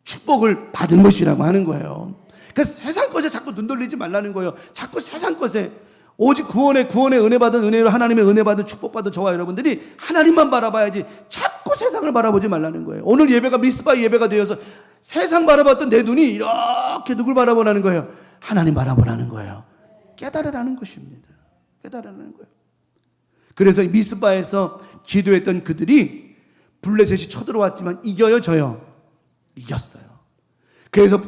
[SPEAKER 2] 축복을 받은 것이라고 하는 거예요. 그러니까 세상 것에 자꾸 눈 돌리지 말라는 거예요. 자꾸 세상 것에 오직 구원의 은혜 받은 은혜로 하나님의 은혜 받은 축복 받은 저와 여러분들이 하나님만 바라봐야지 자꾸 세상을 바라보지 말라는 거예요. 오늘 예배가 미스바 예배가 되어서 세상 바라봤던 내 눈이 이렇게 누굴 바라보라는 거예요? 하나님 바라보라는 거예요. 깨달으라는 것입니다. 깨달으라는 거예요. 그래서 미스바에서 기도했던 그들이 블레셋이 쳐들어왔지만 이겨요, 져요? 이겼어요. 그래서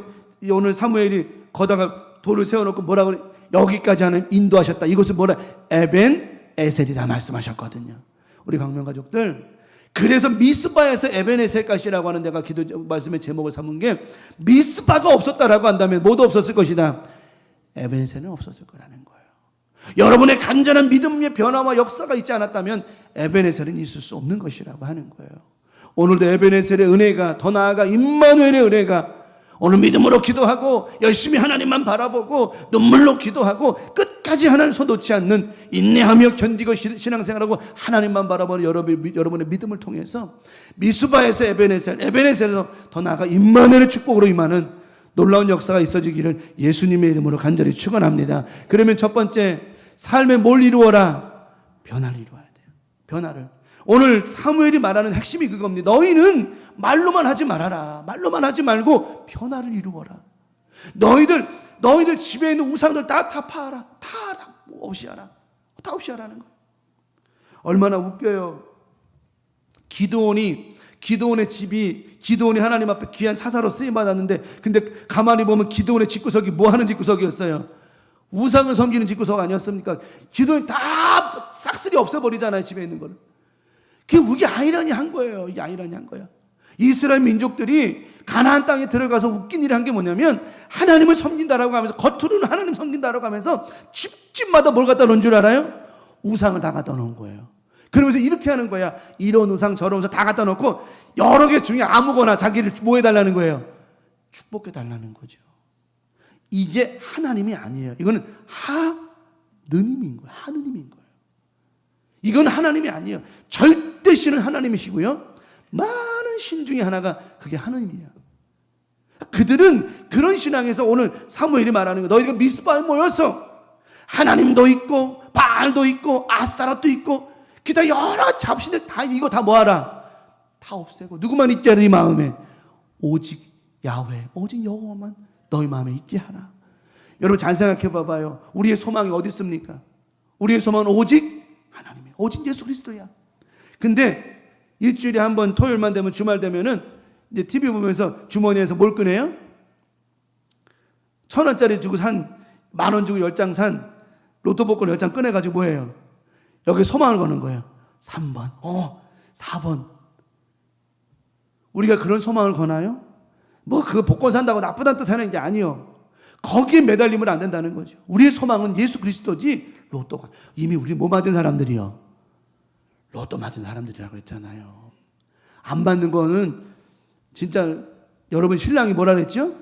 [SPEAKER 2] 오늘 사무엘이 거다가 돌을 세워놓고 뭐라고 그래? 여기까지 하는 인도하셨다. 이것을 뭐라? 에벤 에셀이라 말씀하셨거든요. 우리 강명 가족들. 그래서 미스바에서 에벤 에셀까지라고 하는 데가 기도 말씀의 제목을 삼은 게 미스바가 없었다라고 한다면 모두 없었을 것이다. 에벤 에셀은 없었을 거라는 거예요. 여러분의 간절한 믿음의 변화와 역사가 있지 않았다면 에벤 에셀은 있을 수 없는 것이라고 하는 거예요. 오늘도 에베네셀의 은혜가 더 나아가 임마누엘의 은혜가 오늘 믿음으로 기도하고 열심히 하나님만 바라보고 눈물로 기도하고 끝까지 하나님 손 놓지 않는 인내하며 견디고 신앙생활하고 하나님만 바라보는 여러분의 믿음을 통해서 미스바에서 에베네셀에서 더 나아가 임마누엘의 축복으로 임하는 놀라운 역사가 있어지기를 예수님의 이름으로 간절히 축원합니다. 그러면 첫 번째 삶에 뭘 이루어라? 변화를 이루어야 돼요. 변화를. 오늘 사무엘이 말하는 핵심이 그겁니다. 너희는 말로만 하지 말아라. 말로만 하지 말고 변화를 이루어라. 너희들 집에 있는 우상들 다 파라. 다 없이 하라. 다 없이 하라는 거예요. 얼마나 웃겨요. 기드온의 집이 기드온이 하나님 앞에 귀한 사사로 쓰임 받았는데, 근데 가만히 보면 기드온의 집구석이 뭐 하는 집구석이었어요? 우상을 섬기는 집구석 아니었습니까? 기드온이 다 싹쓸이 없애버리잖아요, 집에 있는 거를. 그게 아이러니한 거예요. 이게 아이러니한 거야. 이스라엘 민족들이 가나안 땅에 들어가서 웃긴 일을 한 게 뭐냐면, 하나님을 섬긴다라고 하면서, 겉으로는 하나님 섬긴다라고 하면서 집집마다 뭘 갖다 놓은 줄 알아요? 우상을 다 갖다 놓은 거예요. 그러면서 이렇게 하는 거야. 이런 우상 저런 우상 다 갖다 놓고 여러 개 중에 아무거나 자기를 뭐 해달라는 거예요? 축복해 달라는 거죠. 이게 하나님이 아니에요. 이거는 하느님인 거예요. 하느님인 거예요. 이건 하나님이 아니에요. 절대 신은 하나님이시고요, 많은 신 중에 하나가 그게 하느님이에요. 그들은 그런 신앙에서 오늘 사무엘이 말하는 거예요. 너희가 미스바에 모여서 하나님도 있고 바알도 있고 아스타롯도 있고 기타 여러 잡신들 다 이거 다 뭐하라? 다 없애고 누구만 있게 하라? 이 마음에 오직 야훼, 오직 여호와만 너희 마음에 있게 하라. 여러분 잘 생각해 봐봐요. 우리의 소망이 어디 있습니까? 우리의 소망은 오직 하나님이에요. 오직 예수 그리스도야. 근데 일주일에 한 번 토요일만 되면, 주말 되면은 이제 TV 보면서 주머니에서 뭘 꺼내요? 1,000원짜리 주고 산, 10,000원 주고 10장 산 로또 복권 10장 꺼내가지고 뭐예요? 여기 소망을 거는 거예요. 3번, 4번. 우리가 그런 소망을 거나요? 뭐 그 복권 산다고 나쁘다는 뜻 하는 게 아니요. 거기에 매달리면 안 된다는 거죠. 우리의 소망은 예수 그리스도지, 로또가. 이미 우리 뭐 맞은 사람들이요? 로또 맞은 사람들이라고 그랬잖아요. 안 받는 거는 진짜, 여러분 신랑이 뭐라 그랬죠?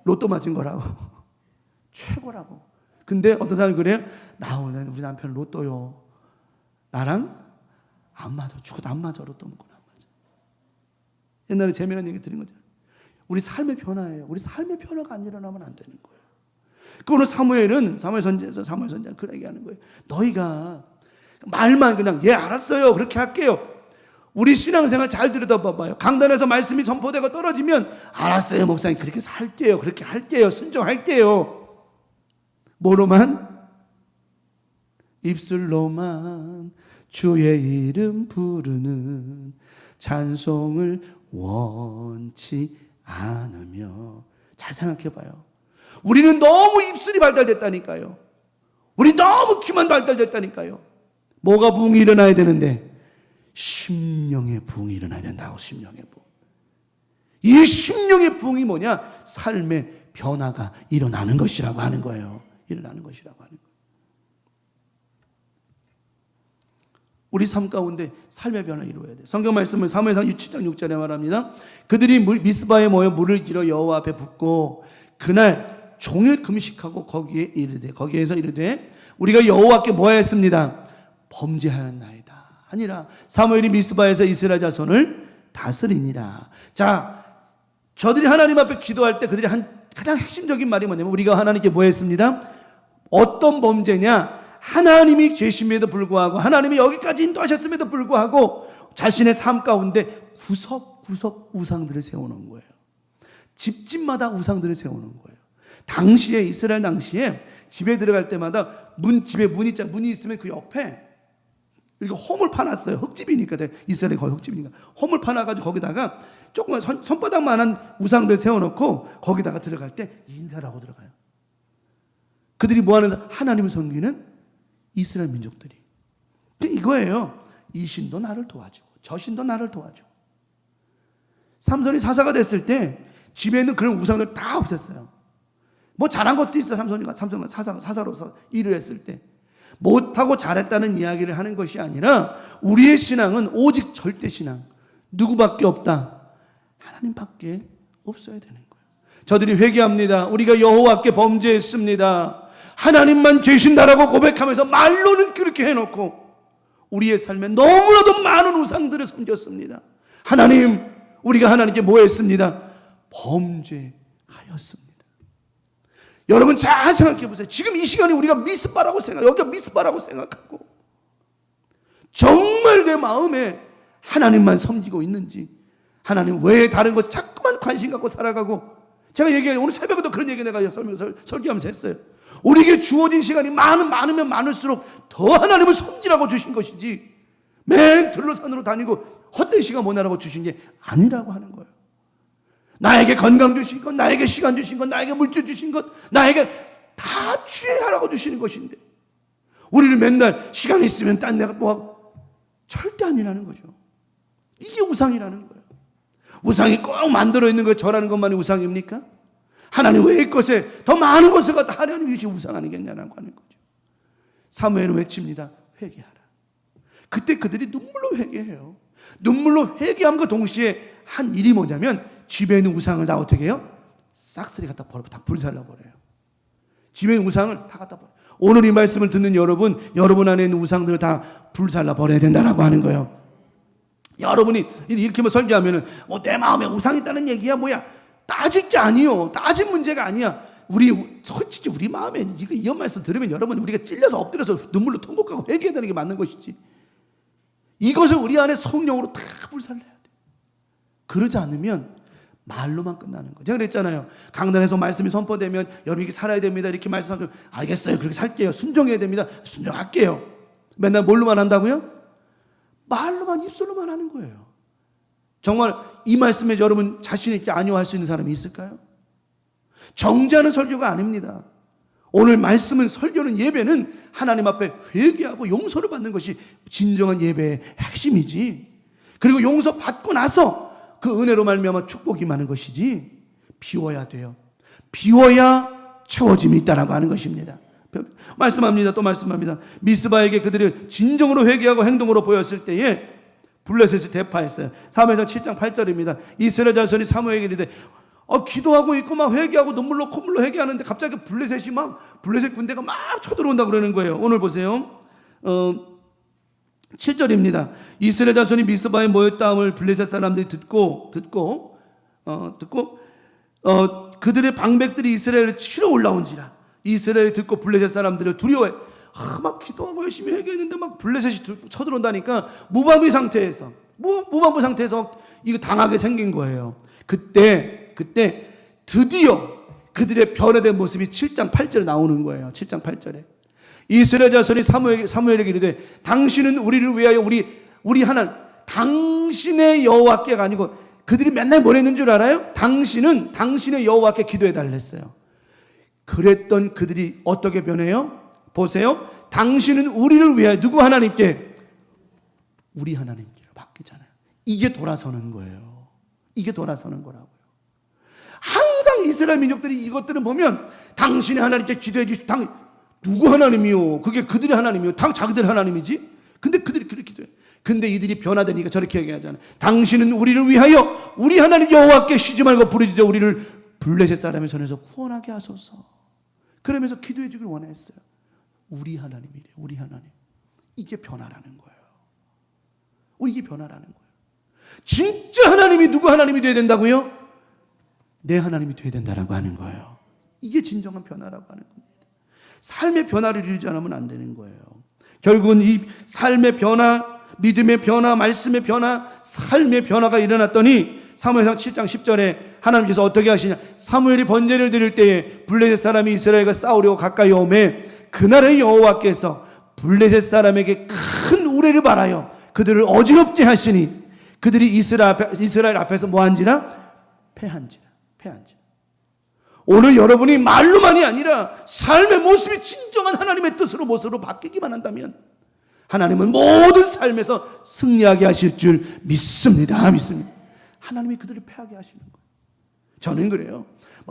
[SPEAKER 2] 로또 맞은 거라고. 최고라고. 근데 어떤 사람이 그래요? 나 오늘 우리 남편 로또요. 나랑 안 맞아. 죽어도 안 맞아. 로또 먹고 안 맞아. 옛날에 재미난 얘기 들은 거죠. 우리 삶의 변화예요. 우리 삶의 변화가 안 일어나면 안 되는 거예요. 그 오늘 사무엘 선지자 그런 얘기하는 거예요. 너희가 말만 그냥 알았어요 그렇게 할게요. 우리 신앙생활 잘 들여다봐봐요. 강단에서 말씀이 전포되고 떨어지면 알았어요 목사님 그렇게 살게요, 그렇게 할게요, 순종할게요. 뭐로만? 입술로만 주의 이름 부르는 찬송을 원치 않으며. 잘 생각해봐요. 우리는 너무 입술이 발달됐다니까요. 우리 너무 귀만 발달됐다니까요. 뭐가 부흥이 일어나야 되는데? 심령의 부흥이 일어나야 된다고. 심령의 부흥. 이 심령의 부흥이 뭐냐? 삶의 변화가 일어나는 것이라고 하는 거예요. 일어나는 것이라고 하는 거예요. 우리 삶 가운데 삶의 변화를 이루어야 돼요. 성경 말씀은 사무엘상 7장 6절에 말합니다. 그들이 미스바에 모여 물을 길어 여호와 앞에 붓고 그날 종일 금식하고 거기에서 이르되 우리가 여호와께 뭐 했습니다? 범죄하였나이다 하니라. 사무엘이 미스바에서 이스라엘 자손을 다스리니라. 자, 저들이 하나님 앞에 기도할 때 그들이 가장 핵심적인 말이 뭐냐면, 우리가 하나님께 뭐 했습니다? 어떤 범죄냐? 하나님이 계심에도 불구하고, 하나님이 여기까지 인도하셨음에도 불구하고 자신의 삶 가운데 구석구석 우상들을 세워놓은 거예요. 집집마다 우상들을 세워놓은 거예요. 당시에, 이스라엘 당시에 집에 들어갈 때마다 집에 문이 있으면 그 옆에 이렇게 홈을 파놨어요. 흙집이니까, 이스라엘이 거의 흙집이니까 홈을 파놔가지고 거기다가 조금 손바닥만한 우상들 세워놓고 거기다가 들어갈 때 인사를 하고 들어가요. 그들이 뭐하는? 하나님을 섬기는 이스라엘 민족들이. 이거예요. 이 신도 나를 도와주고 저 신도 나를 도와주고. 삼손이 사사가 됐을 때 집에 있는 그런 우상들 다 없앴어요. 뭐 잘한 것도 있어. 삼손이가 사사로서 일을 했을 때 못하고 잘했다는 이야기를 하는 것이 아니라, 우리의 신앙은 오직 절대 신앙. 누구밖에 없다? 하나님밖에 없어야 되는 거예요. 저들이 회개합니다. 우리가 여호와께 범죄했습니다. 하나님만 죄신다라고 고백하면서 말로는 그렇게 해놓고 우리의 삶에 너무나도 많은 우상들을 섬겼습니다. 하나님, 우리가 하나님께 뭐 했습니다? 범죄하였습니다. 여러분 잘 생각해 보세요. 지금 이 시간에 우리가 미스바라고 여기가 미스바라고 생각하고 정말 내 마음에 하나님만 섬기고 있는지, 하나님 외에 다른 것에 자꾸만 관심 갖고 살아가고, 제가 오늘 새벽에도 그런 얘기 내가 설교하면서 했어요. 우리에게 주어진 시간이 많으면 많을수록 더 하나님을 섬기라고 주신 것이지, 맨 들로산으로 다니고 헛된 시간 보내라고 주신 게 아니라고 하는 거예요. 나에게 건강 주신 것, 나에게 시간 주신 것, 나에게 물질 주신 것, 나에게 다 취하라고 주시는 것인데, 우리는 맨날 시간 있으면 딴 데가 뭐하고, 절대 아니라는 거죠. 이게 우상이라는 거예요. 우상이 꼭 만들어 있는 것, 절하는 것만이 우상입니까? 하나님 외의 것에 더 많은 것을 갖다 하나님 이것이 우상 아니겠냐라고 하는 거죠. 사무엘은 외칩니다. 회개하라. 그때 그들이 눈물로 회개해요. 눈물로 회개함과 동시에 한 일이 뭐냐면, 집에 있는 우상을 다 어떻게 해요? 싹쓸이 갖다 버려, 다 불살라 버려요. 집에 있는 우상을 다 갖다 버려. 오늘 이 말씀을 듣는 여러분 안에 있는 우상들을 다 불살라 버려야 된다라고 하는 거예요. 여러분이 이렇게 설교하면은 내 마음에 우상이 있다는 얘기야 뭐야? 따질 게 아니요. 따진 문제가 아니야. 솔직히 우리 마음에 이 말씀 들으면 여러분, 우리가 찔려서 엎드려서 눈물로 통곡하고 회개해야 되는 게 맞는 것이지, 이것을 우리 안에 성령으로 다 불살라야 돼. 그러지 않으면 말로만 끝나는 거예요. 제가 그랬잖아요. 강단에서 말씀이 선포되면 여러분이 살아야 됩니다, 이렇게 말씀하면 알겠어요, 그렇게 살게요, 순종해야 됩니다, 순종할게요. 맨날 뭘로만 한다고요? 말로만, 입술로만 하는 거예요. 정말 이 말씀에 여러분 자신 있게 안위할 수 있는 사람이 있을까요? 정죄하는 설교가 아닙니다. 오늘 말씀은, 설교는, 예배는 하나님 앞에 회개하고 용서를 받는 것이 진정한 예배의 핵심이지, 그리고 용서 받고 나서 그 은혜로 말미암아 축복이 많은 것이지, 비워야 돼요. 비워야 채워짐이 있다라고 하는 것입니다. 말씀합니다. 또 말씀합니다. 미스바에게 그들이 진정으로 회개하고 행동으로 보였을 때에 블레셋이 대파했어요. 사무엘상 7장 8절입니다. 이스라엘 자손이 사무엘에게 이르되, 기도하고 있고 막 회개하고 눈물로 콧물로 회개하는데 갑자기 블레셋 군대가 막 쳐들어온다 그러는 거예요. 오늘 보세요. 7절입니다. 이스라엘 자손이 미스바에 모였다함을 블레셋 사람들이 듣고 그들의 방백들이 이스라엘을 치러 올라온지라. 이스라엘이 듣고 블레셋 사람들을 두려워해. 막 기도하고 열심히 회개했는데 막 블레셋이 쳐들어온다니까 무방비 상태에서 이거 당하게 생긴 거예요. 그때 드디어 그들의 변화된 모습이 7장 8절에 나오는 거예요. 7장 8절에 이스라엘 자손이 사무엘에게 이르되, 당신은 우리를 위하여 우리 하나님, 당신의 여호와께가 아니고, 그들이 맨날 뭘 했는 줄 알아요? 당신의 여호와께 기도해 달랬어요. 그랬던 그들이 어떻게 변해요? 보세요. 당신은 우리를 위하여, 누구 하나님께? 우리 하나님께로 바뀌잖아요. 이게 돌아서는 거예요. 이게 돌아서는 거라고요. 항상 이스라엘 민족들이 이것들을 보면 당신의 하나님께 기도해 주시고, 누구 하나님이요? 그게 그들의 하나님이요? 자기들 하나님이지? 근데 그들이 그렇게 기도해. 근데 이들이 변화되니까 저렇게 얘기하잖아요. 당신은 우리를 위하여 우리 하나님 여호와께 쉬지 말고 부르짖어 우리를 블레셋 사람의 손에서 구원하게 하소서. 그러면서 기도해 주길 원했어요. 우리 하나님이래. 우리 하나님. 이게 변화라는 거예요. 이게 변화라는 거예요. 진짜 하나님이 누구 하나님이 돼야 된다고요? 내 하나님이 돼야 된다라고 하는 거예요. 이게 진정한 변화라고 하는 겁니다. 삶의 변화를 이루지 않으면 안 되는 거예요. 결국은 이 삶의 변화, 믿음의 변화, 말씀의 변화, 삶의 변화가 일어났더니 사무엘상 7장 10절에 하나님께서 어떻게 하시냐? 사무엘이 번제를 드릴 때에 블레셋 사람이 이스라엘과 싸우려고 가까이 오매 그날의 여호와께서 블레셋 사람에게 큰 우레를 발하여 그들을 어지럽게 하시니 그들이 이스라엘 앞에서 뭐한지라? 패한지라. 오늘 여러분이 말로만이 아니라 삶의 모습이 진정한 하나님의 뜻으로 모습으로 바뀌기만 한다면 하나님은 모든 삶에서 승리하게 하실 줄 믿습니다. 하나님이 그들을 패하게 하시는 거예요. 저는 그래요.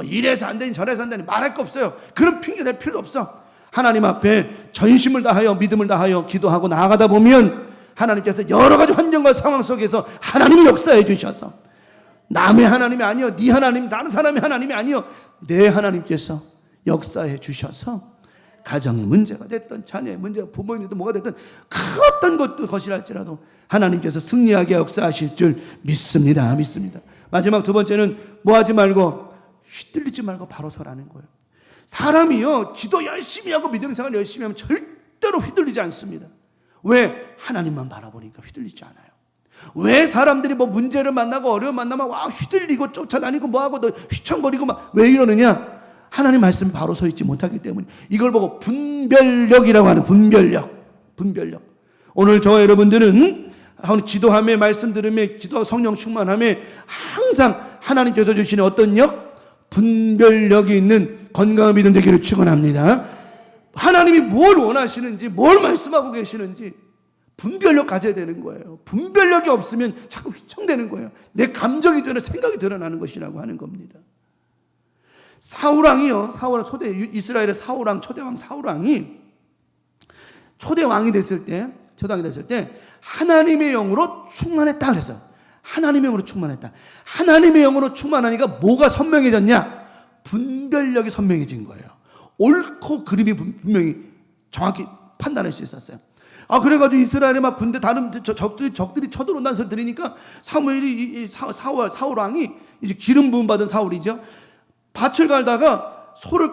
[SPEAKER 2] 이래서 안 되니 저래서 안 되니 말할 거 없어요. 그런 핑계 댈 필요 없어. 하나님 앞에 전심을 다하여 믿음을 다하여 기도하고 나아가다 보면 하나님께서 여러 가지 환경과 상황 속에서 하나님이 역사해 주셔서, 남의 하나님이 아니요, 네 하나님, 다른 사람의 하나님이 아니요, 내 하나님께서 역사해 주셔서 가정의 문제가 됐든 자녀의 문제가 부모님이 됐든 뭐가 됐든 그 어떤 것이랄지라도 하나님께서 승리하게 역사하실 줄 믿습니다. 마지막 두 번째는 뭐하지 말고 휘둘리지 말고 바로 서라는 거예요. 사람이요, 기도 열심히 하고 믿음 생활 열심히 하면 절대로 휘둘리지 않습니다. 왜? 하나님만 바라보니까 휘둘리지 않아요. 왜 사람들이 뭐 문제를 만나고 어려움 만나면 와 휘둘리고 쫓아다니고 뭐하고 너 휘청거리고 막 왜 이러느냐? 하나님 말씀 바로 서 있지 못하기 때문에. 이걸 보고 분별력이라고 하는 분별력. 오늘 저와 여러분들은 기도하며 말씀 들으며 기도하고 성령 충만하며 항상 하나님께서 주시는 어떤 력? 분별력이 있는 건강한 믿음 되기를 축원합니다. 하나님이 뭘 원하시는지, 뭘 말씀하고 계시는지 분별력 가져야 되는 거예요. 분별력이 없으면 자꾸 휘청대는 거예요. 내 감정이 드러나 생각이 드러나는 것이라고 하는 겁니다. 사울왕이요, 이스라엘의 초대왕 사울왕이 초대왕이 됐을 때 하나님의 영으로 충만했다 그래서 하나님의 영으로 충만했다. 하나님의 영으로 충만하니까 뭐가 선명해졌냐? 분별력이 선명해진 거예요. 옳고 그름이 분명히 정확히 판단할 수 있었어요. 그래가지고 이스라엘에 막 군대 다른 적들이 쳐들어온다는 소리 들으니까 사울 왕이 이제 기름 부음 받은 사울이죠. 밭을 갈다가 소를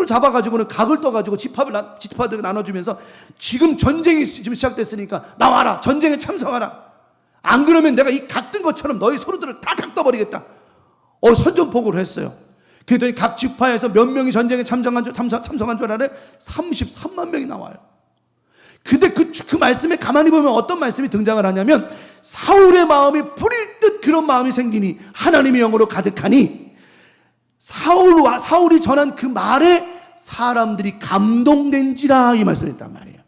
[SPEAKER 2] 잡아가지고는 각을 떠가지고 지파들 나눠주면서 지금 전쟁이 지금 시작됐으니까 나와라, 전쟁에 참석하라. 안 그러면 내가 이 각 뜬 것처럼 너희 소들을 다 각 떠버리겠다. 선전포고를 했어요. 그랬더니 각 지파에서 몇 명이 전쟁에 참석한 줄 알아요? 33만 명이 나와요. 근데 그 말씀에 가만히 보면 어떤 말씀이 등장을 하냐면 사울의 마음이 불일 듯 그런 마음이 생기니 하나님의 영으로 가득하니 사울이 전한 그 말에 사람들이 감동된지라 이 말씀을 했단 말이에요.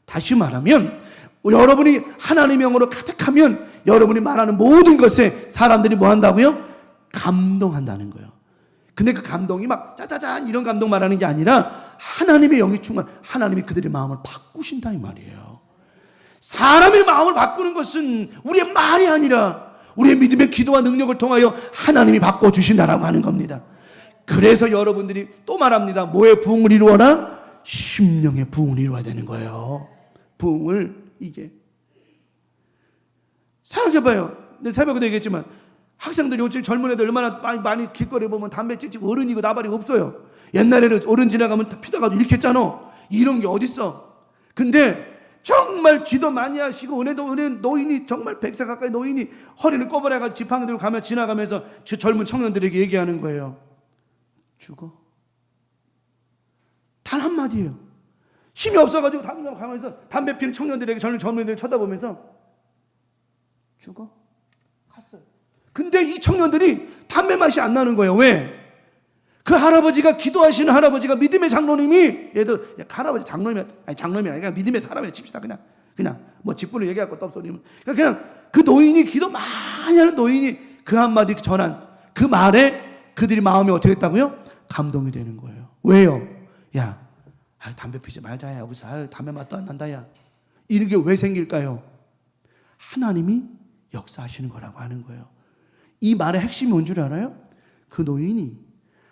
[SPEAKER 2] 다시 말하면 여러분이 하나님의 영으로 가득하면 여러분이 말하는 모든 것에 사람들이 뭐 한다고요? 감동한다는 거예요. 근데 그 감동이 막 짜자잔 이런 감동 말하는 게 아니라 하나님의 영이 하나님이 그들의 마음을 바꾸신다 이 말이에요. 사람의 마음을 바꾸는 것은 우리의 말이 아니라 우리의 믿음의 기도와 능력을 통하여 하나님이 바꿔주신다라고 하는 겁니다. 그래서 여러분들이 또 말합니다. 뭐의 부흥을 이루어라? 심령의 부흥을 이루어야 되는 거예요. 부흥을 이게 생각해봐요. 내 새벽에도 얘기했지만 학생들이 요즘 젊은 애들 얼마나 많이 길거리에 보면 담배 찍고 어른이고 나발이 없어요. 옛날에는 어른 지나가면 피다가도 이렇게 했잖아. 이런 게 어딨어. 근데 정말 기도 많이 하시고 은혜 노인이 정말 100세 가까이 노인이 허리를 꼬부라가 지팡이 들고 지나가면서 저 젊은 청년들에게 얘기하는 거예요. 죽어. 단 한마디예요. 힘이 없어가지고 가만히서 담배 피는 청년들에게 젊은이들 쳐다보면서 죽어. 갔어요. 근데 이 청년들이 담배 맛이 안 나는 거예요. 왜? 그 할아버지가 기도하시는 할아버지가 믿음의 장로님이 얘도 할아버지 장로님이 아니라 믿음의 사람이야 칩시다. 그냥 뭐 직분을 얘기할 것도 없어. 그냥 그 노인이 기도 많이 하는 노인이 그 한마디 전한 그 말에 그들이 마음이 어떻게 됐다고요? 감동이 되는 거예요. 왜요? 야, 담배 피지 말자. 야, 담배 맛도 안 난다. 야, 이런 게 왜 생길까요? 하나님이 역사하시는 거라고 하는 거예요. 이 말의 핵심이 뭔 줄 알아요? 그 노인이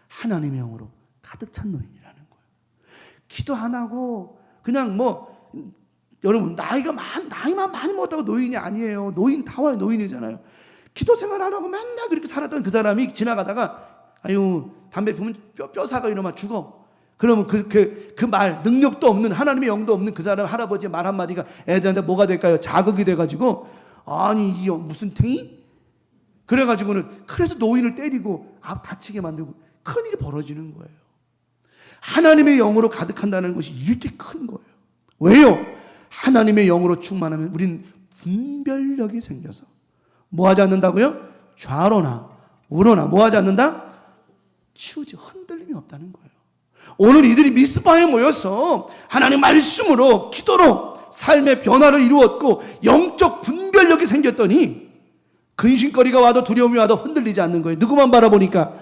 [SPEAKER 2] 하나님의 영으로 가득 찬 노인이라는 거예요. 기도 안 하고 그냥 여러분 나이만 많이 먹었다고 노인이 아니에요. 노인 다 와요. 노인이잖아요. 기도 생활 안 하고 맨날 그렇게 살았던 그 사람이 지나가다가 담배 피우면 뼈사가 이러면 죽어. 그러면 그 말 능력도 없는 하나님의 영도 없는 그 사람 할아버지의 말 한마디가 애들한테 뭐가 될까요? 자극이 돼가지고 아니 이 무슨 탱이? 그래가지고는 그래서 노인을 때리고 다치게 만들고 큰일이 벌어지는 거예요. 하나님의 영으로 가득한다는 것이 이렇게 큰 거예요. 왜요? 하나님의 영으로 충만하면 우린 분별력이 생겨서 뭐 하지 않는다고요? 좌로나 우로나 뭐 하지 않는다? 치우지 흔들림이 없다는 거예요. 오늘 이들이 미스바에 모여서 하나님 말씀으로 기도로 삶의 변화를 이루었고 영적 분별력이 생겼더니 근심거리가 와도 두려움이 와도 흔들리지 않는 거예요. 누구만 바라보니까?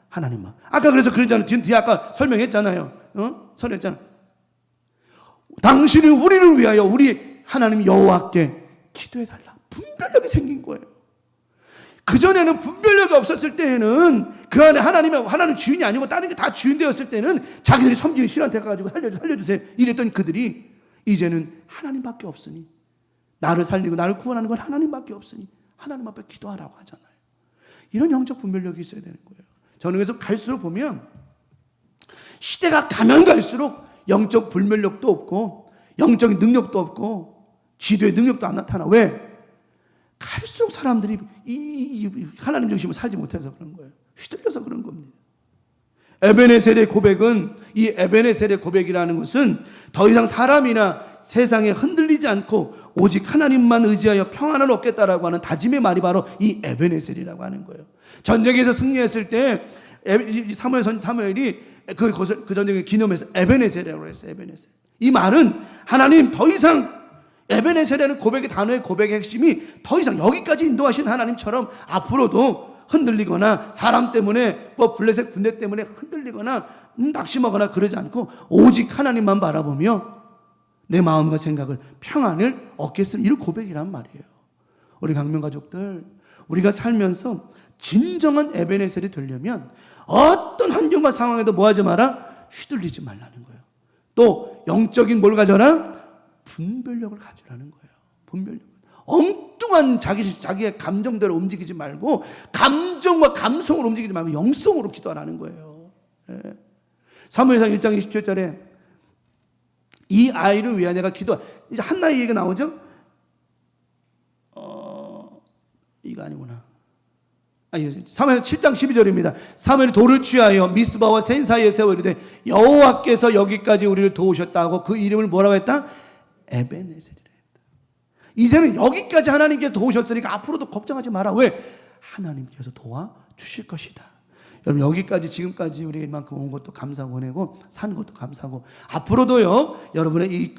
[SPEAKER 2] 하나님만. 아까 그래서 그랬잖아요. 뒤에 아까 설명했잖아요. 설명했잖아. 당신이 우리를 위하여 우리 하나님 여호와께 기도해달라. 분별력이 생긴 거예요. 그전에는 분별력이 없었을 때에는 그 안에 하나님 주인이 아니고 다른 게 다 주인 되었을 때는 자기들이 섬기는 신한테 가가지고 살려주세요. 이랬더니 그들이 이제는 하나님밖에 없으니 나를 살리고 나를 구원하는 건 하나님밖에 없으니 하나님 앞에 기도하라고 하잖아요. 이런 영적 분별력이 있어야 되는 거예요. 저는 그래서 갈수록 보면 시대가 가면 갈수록 영적 불면력도 없고 영적인 능력도 없고 기도의 능력도 안 나타나. 왜? 갈수록 사람들이 이 하나님 중심으로 살지 못해서 그런 거예요. 휘둘려서 그런 겁니다. 에베네셀의 고백은, 이 에베네셀의 고백이라는 것은 더 이상 사람이나 세상에 흔들리지 않고 오직 하나님만 의지하여 평안을 얻겠다라고 하는 다짐의 말이 바로 이 에베네셀이라고 하는 거예요. 전쟁에서 승리했을 때 사무엘이 그 전쟁을 기념해서 에베네셀이라고 했어요. 에베네셀. 이 말은 하나님 더 이상, 에베네셀이라는 고백의 단어의 고백의 핵심이 더 이상 여기까지 인도하신 하나님처럼 앞으로도 흔들리거나 사람 때문에 블레셋 군대 때문에 흔들리거나 낙심하거나 그러지 않고 오직 하나님만 바라보며 내 마음과 생각을 평안을 얻겠음, 이런 고백이란 말이에요. 우리 강명 가족들, 우리가 살면서 진정한 에베네셀이 되려면 어떤 환경과 상황에도 뭐하지 마라? 휘둘리지 말라는 거예요. 또 영적인 뭘 가져라? 분별력을 가지라는 거예요. 분별력. 엉뚱한 자기의 감정대로 움직이지 말고 감정과 감성으로 움직이지 말고 영성으로 기도하라는 거예요. 예. 사무엘상 1장 27절에 이 아이를 위하여 내가 기도하, 이제 한나의 얘기가 나오죠? 이거 아니구나. 사무엘 7장 12절입니다. 사무엘이 돌을 취하여 미스바와 센 사이에 세워 이르되 여호와께서 여기까지 우리를 도우셨다고 그 이름을 뭐라고 했다? 에베네셀이라 했다. 이제는 여기까지 하나님께서 도우셨으니까 앞으로도 걱정하지 마라. 왜? 하나님께서 도와주실 것이다. 여러분, 여기까지 지금까지 우리 이만큼 온 것도 감사하고 은혜고 산 것도 감사하고, 앞으로도요 여러분의 이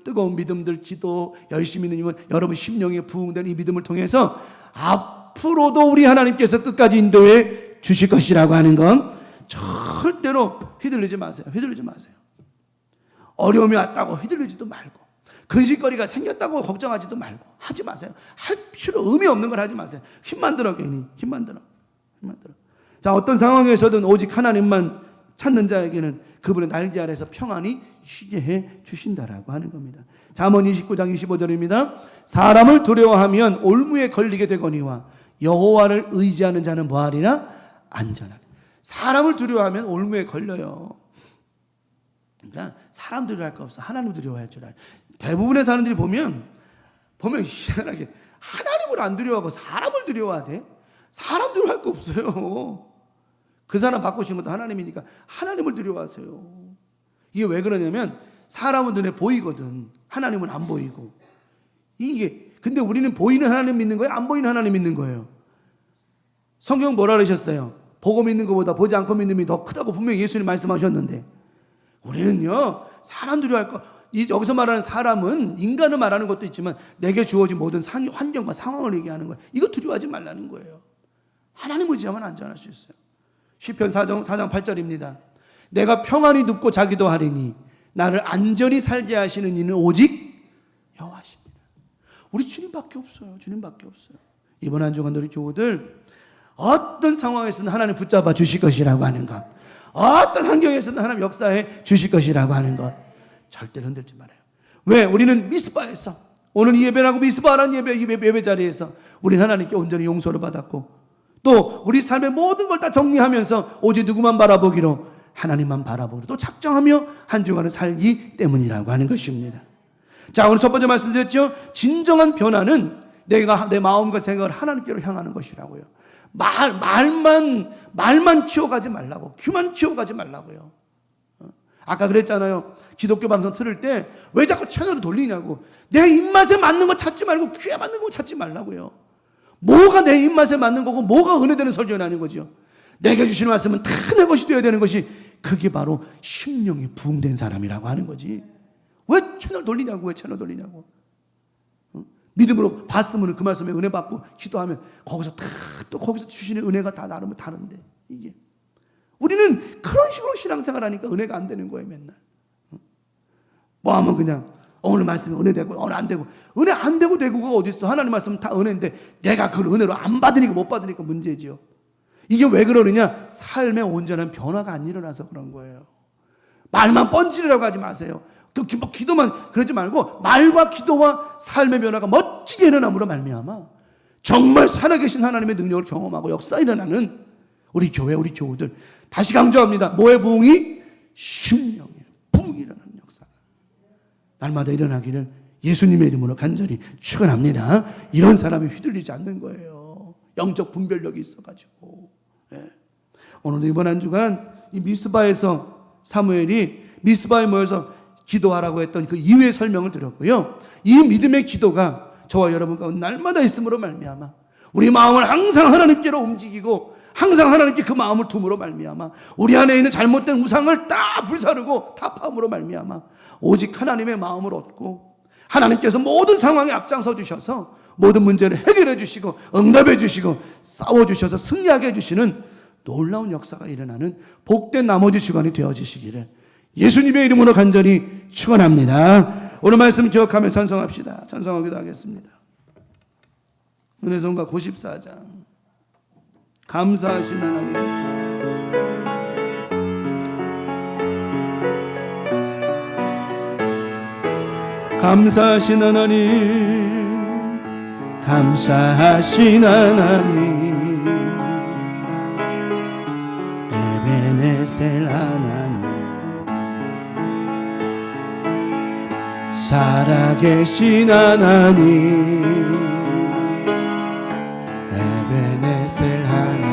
[SPEAKER 2] 뜨거운 믿음들, 기도 열심히 있는 여러분 심령에 부흥되는 이 믿음을 통해서 앞으로도 우리 하나님께서 끝까지 인도해 주실 것이라고 하는 건 절대로 휘둘리지 마세요. 휘둘리지 마세요. 어려움이 왔다고 휘둘리지도 말고, 근심거리가 생겼다고 걱정하지도 말고 하지 마세요. 할 필요, 의미 없는 걸 하지 마세요. 힘만 들어, 괜히 힘만 들어. 자, 어떤 상황에서든 오직 하나님만 찾는 자에게는 그분의 날개 아래서 평안히 쉬게 해 주신다라고 하는 겁니다. 잠언 29장 25절입니다. 사람을 두려워하면 올무에 걸리게 되거니와 여호와를 의지하는 자는 뭐하리라? 안전하리. 사람을 두려워하면 올무에 걸려요. 그러니까 사람 두려워할 거 없어. 하나님을 두려워할 줄 알아요. 대부분의 사람들이 보면 희한하게 하나님을 안 두려워하고 사람을 두려워하대. 사람 두려워할 거 없어요. 그 사람 바꾸신 것도 하나님이니까 하나님을 두려워하세요. 이게 왜 그러냐면 사람은 눈에 보이거든. 하나님은 안 보이고. 이게 근데 우리는 보이는 하나님 믿는 거예요? 안 보이는 하나님 믿는 거예요? 성경 뭐라 그러셨어요? 보고 믿는 것보다 보지 않고 믿는 믿음이 더 크다고 분명히 예수님 말씀하셨는데, 우리는요 사람 두려워할 거, 여기서 말하는 사람은 인간을 말하는 것도 있지만 내게 주어진 모든 환경과 상황을 얘기하는 거예요. 이거 두려워하지 말라는 거예요. 하나님 의지하면 안전할 수 있어요. 시편 4장 8절입니다. 내가 평안히 눕고 자기도 하리니 나를 안전히 살게 하시는 이는 오직 여호와십니다. 우리 주님밖에 없어요. 주님밖에 없어요. 이번 한 주간 우리 교우들 어떤 상황에서는 하나님 붙잡아 주실 것이라고 하는 것, 어떤 환경에서는 하나님 역사해 주실 것이라고 하는 것 절대로 흔들지 말아요. 왜? 우리는 미스바에서, 오늘 이 예배라고 미스바라는 예배 자리에서 우리는 하나님께 온전히 용서를 받았고, 또 우리 삶의 모든 걸 다 정리하면서 오직 누구만 바라보기로, 하나님만 바라보기로 또 작정하며 한 주간을 살기 때문이라고 하는 것입니다. 자, 오늘 첫 번째 말씀드렸죠. 진정한 변화는 내가 내 마음과 생각을 하나님께로 향하는 것이라고요. 말만 키워가지 말라고, 귀만 키워가지 말라고요. 아까 그랬잖아요. 기독교 방송 틀을 때 왜 자꾸 채널을 돌리냐고. 내 입맛에 맞는 거 찾지 말고 귀에 맞는 거 찾지 말라고요. 뭐가 내 입맛에 맞는 거고 뭐가 은혜되는 설교는 아닌 거죠. 내게 주시는 말씀은 다 내 것이 되어야 되는 것이, 그게 바로 심령이 부흥된 사람이라고 하는 거지. 왜 채널 돌리냐고. 왜 채널 돌리냐고. 믿음으로 봤으면 그 말씀에 은혜 받고 기도하면 거기서 또 거기서 주시는 은혜가 다 나름은 다른데, 이게 우리는 그런 식으로 신앙생활 하니까 은혜가 안 되는 거예요. 맨날 뭐 하면 그냥 오늘 말씀이 은혜 되고 오늘 안 되고, 은혜 안 되고 되고가 어디 있어. 하나님 말씀은 다 은혜인데 내가 그걸 은혜로 안 받으니까 못 받으니까 문제지요. 이게 왜 그러느냐? 삶의 온전한 변화가 안 일어나서 그런 거예요. 말만 뻔질이라고 하지 마세요. 기도만 그러지 말고 말과 기도와 삶의 변화가 멋지게 일어남으로 말미암아 정말 살아계신 하나님의 능력을 경험하고 역사 일어나는 우리 교회, 우리 교우들, 다시 강조합니다. 뭐의 부흥이? 심령에 붕 일어나는 역사가 날마다 일어나기를 예수님의 이름으로 간절히 축원합니다. 이런 사람이 휘둘리지 않는 거예요. 영적 분별력이 있어가지고. 오늘도 이번 한 주간 이 미스바에서 사무엘이 미스바에 모여서 기도하라고 했던 그 이유의 설명을 드렸고요. 이 믿음의 기도가 저와 여러분 가운데 날마다 있음으로 말미암아 우리 마음을 항상 하나님께로 움직이고 항상 하나님께 그 마음을 둠으로 말미암아 우리 안에 있는 잘못된 우상을 다 불사르고 타파함으로 말미암아 오직 하나님의 마음을 얻고 하나님께서 모든 상황에 앞장서 주셔서 모든 문제를 해결해 주시고 응답해 주시고 싸워 주셔서 승리하게 해주시는 놀라운 역사가 일어나는 복된 나머지 주간이 되어지시기를 예수님의 이름으로 간절히 축원합니다. 오늘 말씀 기억하며 찬송합시다. 찬송하기도 하겠습니다. 은혜송가 94장 감사하신 하나님 감사하신 하나님 감사하신 하나님 에베네셀 하나님 살아계신 하나님 에베네셀 하나님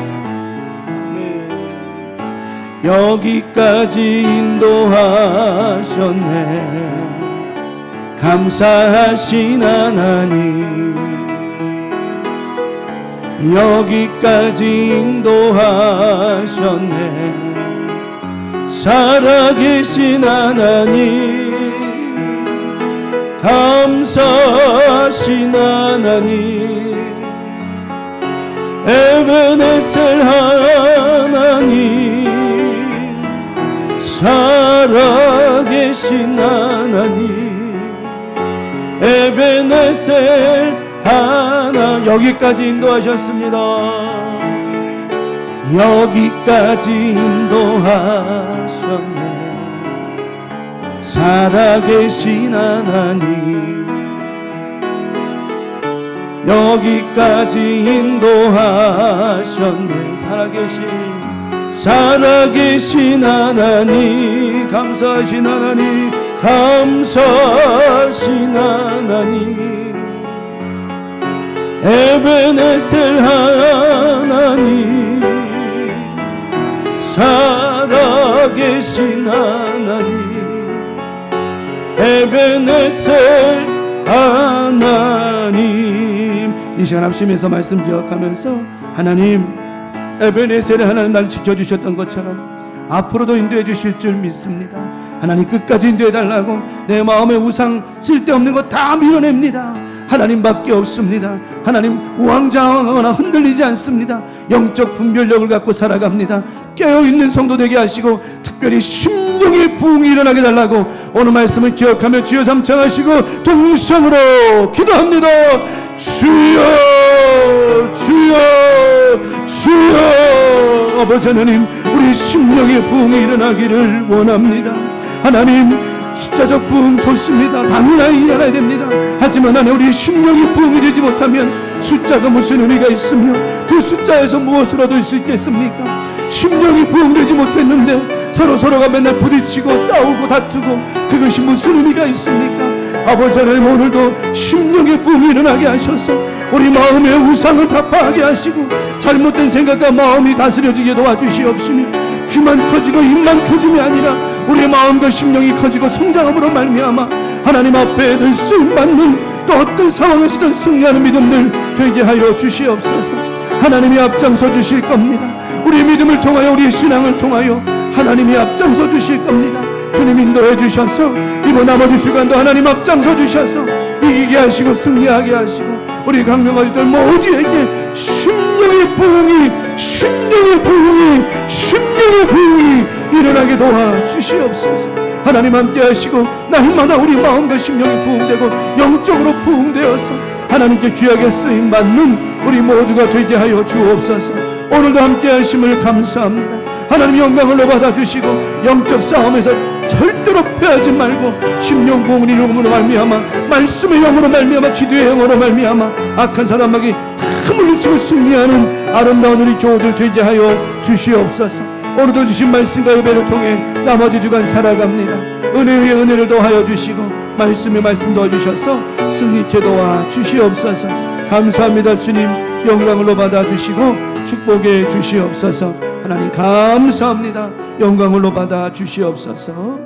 [SPEAKER 2] 여기까지 인도하셨네 감사하신 하나님 여기까지 인도하셨네 살아계신 하나님 감사하신 하나님 에베네셀 하나님 살아계신 하나님 에베네셀 하나 여기까지 인도하셨습니다. 여기까지 인도하셨네 살아계신 하나님 여기까지 인도하셨네 살아계신 하나님 감사하신 하나님 감사하신 하나님 에베네셀 하나님 살아계신 하나님 에베네셀 하나님 이 시간 합심해서 말씀 기억하면서 하나님 에베네셀 하나님 나를 지켜주셨던 것처럼 앞으로도 인도해 주실 줄 믿습니다. 하나님 끝까지 인도해 달라고 내 마음의 우상 쓸데없는 거 다 밀어냅니다. 하나님밖에 없습니다. 하나님 우왕좌왕하거나 흔들리지 않습니다. 영적 분별력을 갖고 살아갑니다. 깨어있는 성도 되게 하시고 특별히 심령의 부흥이 일어나게 달라고 오늘 말씀을 기억하며 주여 삼창하시고 동성으로 기도합니다. 주여 주여 주여 아버지 하나님 우리 심령의 부흥이 일어나기를 원합니다. 하나님 숫자적 부흥 좋습니다. 당연히 일어나야 됩니다. 하지만 하나님 우리 심령이 부흥이 되지 못하면 숫자가 무슨 의미가 있으며 그 숫자에서 무엇을 얻을 수 있겠습니까? 심령이 부흥되지 못했는데 서로가 맨날 부딪히고 싸우고 다투고 그것이 무슨 의미가 있습니까? 아버지 하나님 오늘도 심령의 부흥이 일어나게 하셔서 우리 마음의 우상을 타파하게 하시고 잘못된 생각과 마음이 다스려지게 도와주시옵시며 귀만 커지고 입만 커짐이 아니라 우리의 마음과 심령이 커지고 성장함으로 말미암아 하나님 앞에 늘 쓰임받는 또 어떤 상황에서든 승리하는 믿음들 되게 하여 주시옵소서. 하나님이 앞장서 주실 겁니다. 우리의 믿음을 통하여 우리의 신앙을 통하여 하나님이 앞장서 주실 겁니다. 주님 인도해 주셔서 이번 나머지 시간도 하나님 앞장서 주셔서 이기게 하시고 승리하게 하시고 우리 강명아지들 모두에게 심령의 부흥이 일어나게 도와주시옵소서. 하나님 함께 하시고 날마다 우리 마음과 심령이 부흥되고 영적으로 부흥되어서 하나님께 귀하게 쓰임받는 우리 모두가 되게 하여 주옵소서. 오늘도 함께 하심을 감사합니다. 하나님 영광을 받아주시고 영적 싸움에서 절대로 패하지 말고 심령 부흥을 이루므로 말미암아 말씀의 영으로 말미암아 기도의 영으로 말미암아 악한 사단마귀 다 물리치고 승리하는 아름다운 우리 교우들 되게 하여 주시옵소서. 오늘도 주신 말씀과 예배를 통해 나머지 주간 살아갑니다. 은혜 위에 은혜를 더하여 주시고 말씀에 말씀 더해주셔서 승리케 도와 주시옵소서. 감사합니다. 주님 영광으로 받아주시고 축복해 주시옵소서. 하나님 감사합니다. 영광으로 받아 주시옵소서.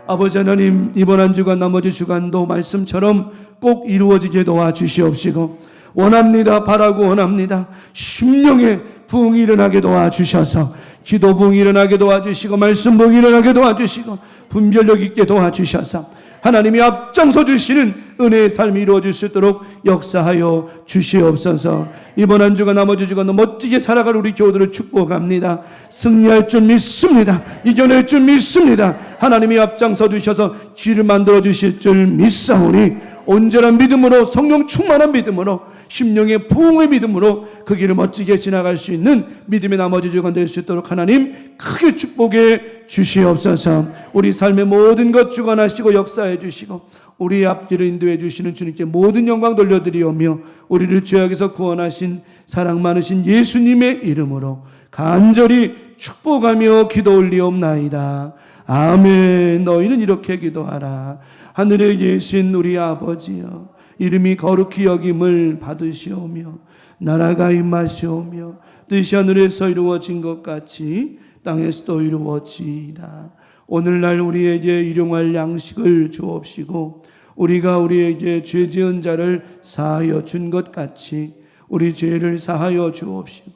[SPEAKER 2] 아버지 하나님, 이번 한 주간 나머지 주간도 말씀처럼 꼭 이루어지게 도와 주시옵시고 원합니다. 바라고 원합니다. 심령의 부흥이 일어나게 도와주셔서 기도 부흥이 일어나게 도와주시고 말씀 부흥이 일어나게 도와주시고 분별력 있게 도와주셔서 하나님이 앞장서 주시는 은혜의 삶이 이루어질 수 있도록 역사하여 주시옵소서. 이번 한 주간 나머지 주간도 멋지게 살아갈 우리 교우들을 축복합니다. 승리할 줄 믿습니다. 이겨낼 줄 믿습니다. 하나님이 앞장서 주셔서 길을 만들어 주실 줄 믿사오니 온전한 믿음으로 성령 충만한 믿음으로 심령의 부흥의 믿음으로 그 길을 멋지게 지나갈 수 있는 믿음의 나머지 주간 될 수 있도록 하나님 크게 축복해 주시옵소서. 우리 삶의 모든 것 주관하시고 역사해 주시고 우리 앞길을 인도해 주시는 주님께 모든 영광 돌려드리오며 우리를 죄악에서 구원하신 사랑 많으신 예수님의 이름으로 간절히 축복하며 기도 올리옵나이다. 아멘. 너희는 이렇게 기도하라. 하늘에 계신 우리 아버지여, 이름이 거룩히 여김을 받으시오며 나라가 임하시오며 뜻이 하늘에서 이루어진 것 같이 땅에서도 이루어지이다. 오늘날 우리에게 일용할 양식을 주옵시고 우리가 우리에게 죄 지은 자를 사하여 준 것 같이 우리 죄를 사하여 주옵시고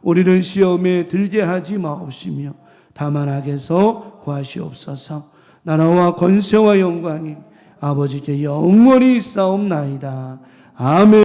[SPEAKER 2] 우리를 시험에 들게 하지 마옵시며 다만 악에서 구하시옵소서. 나라와 권세와 영광이 아버지께 영원히 있사옵나이다. 아멘.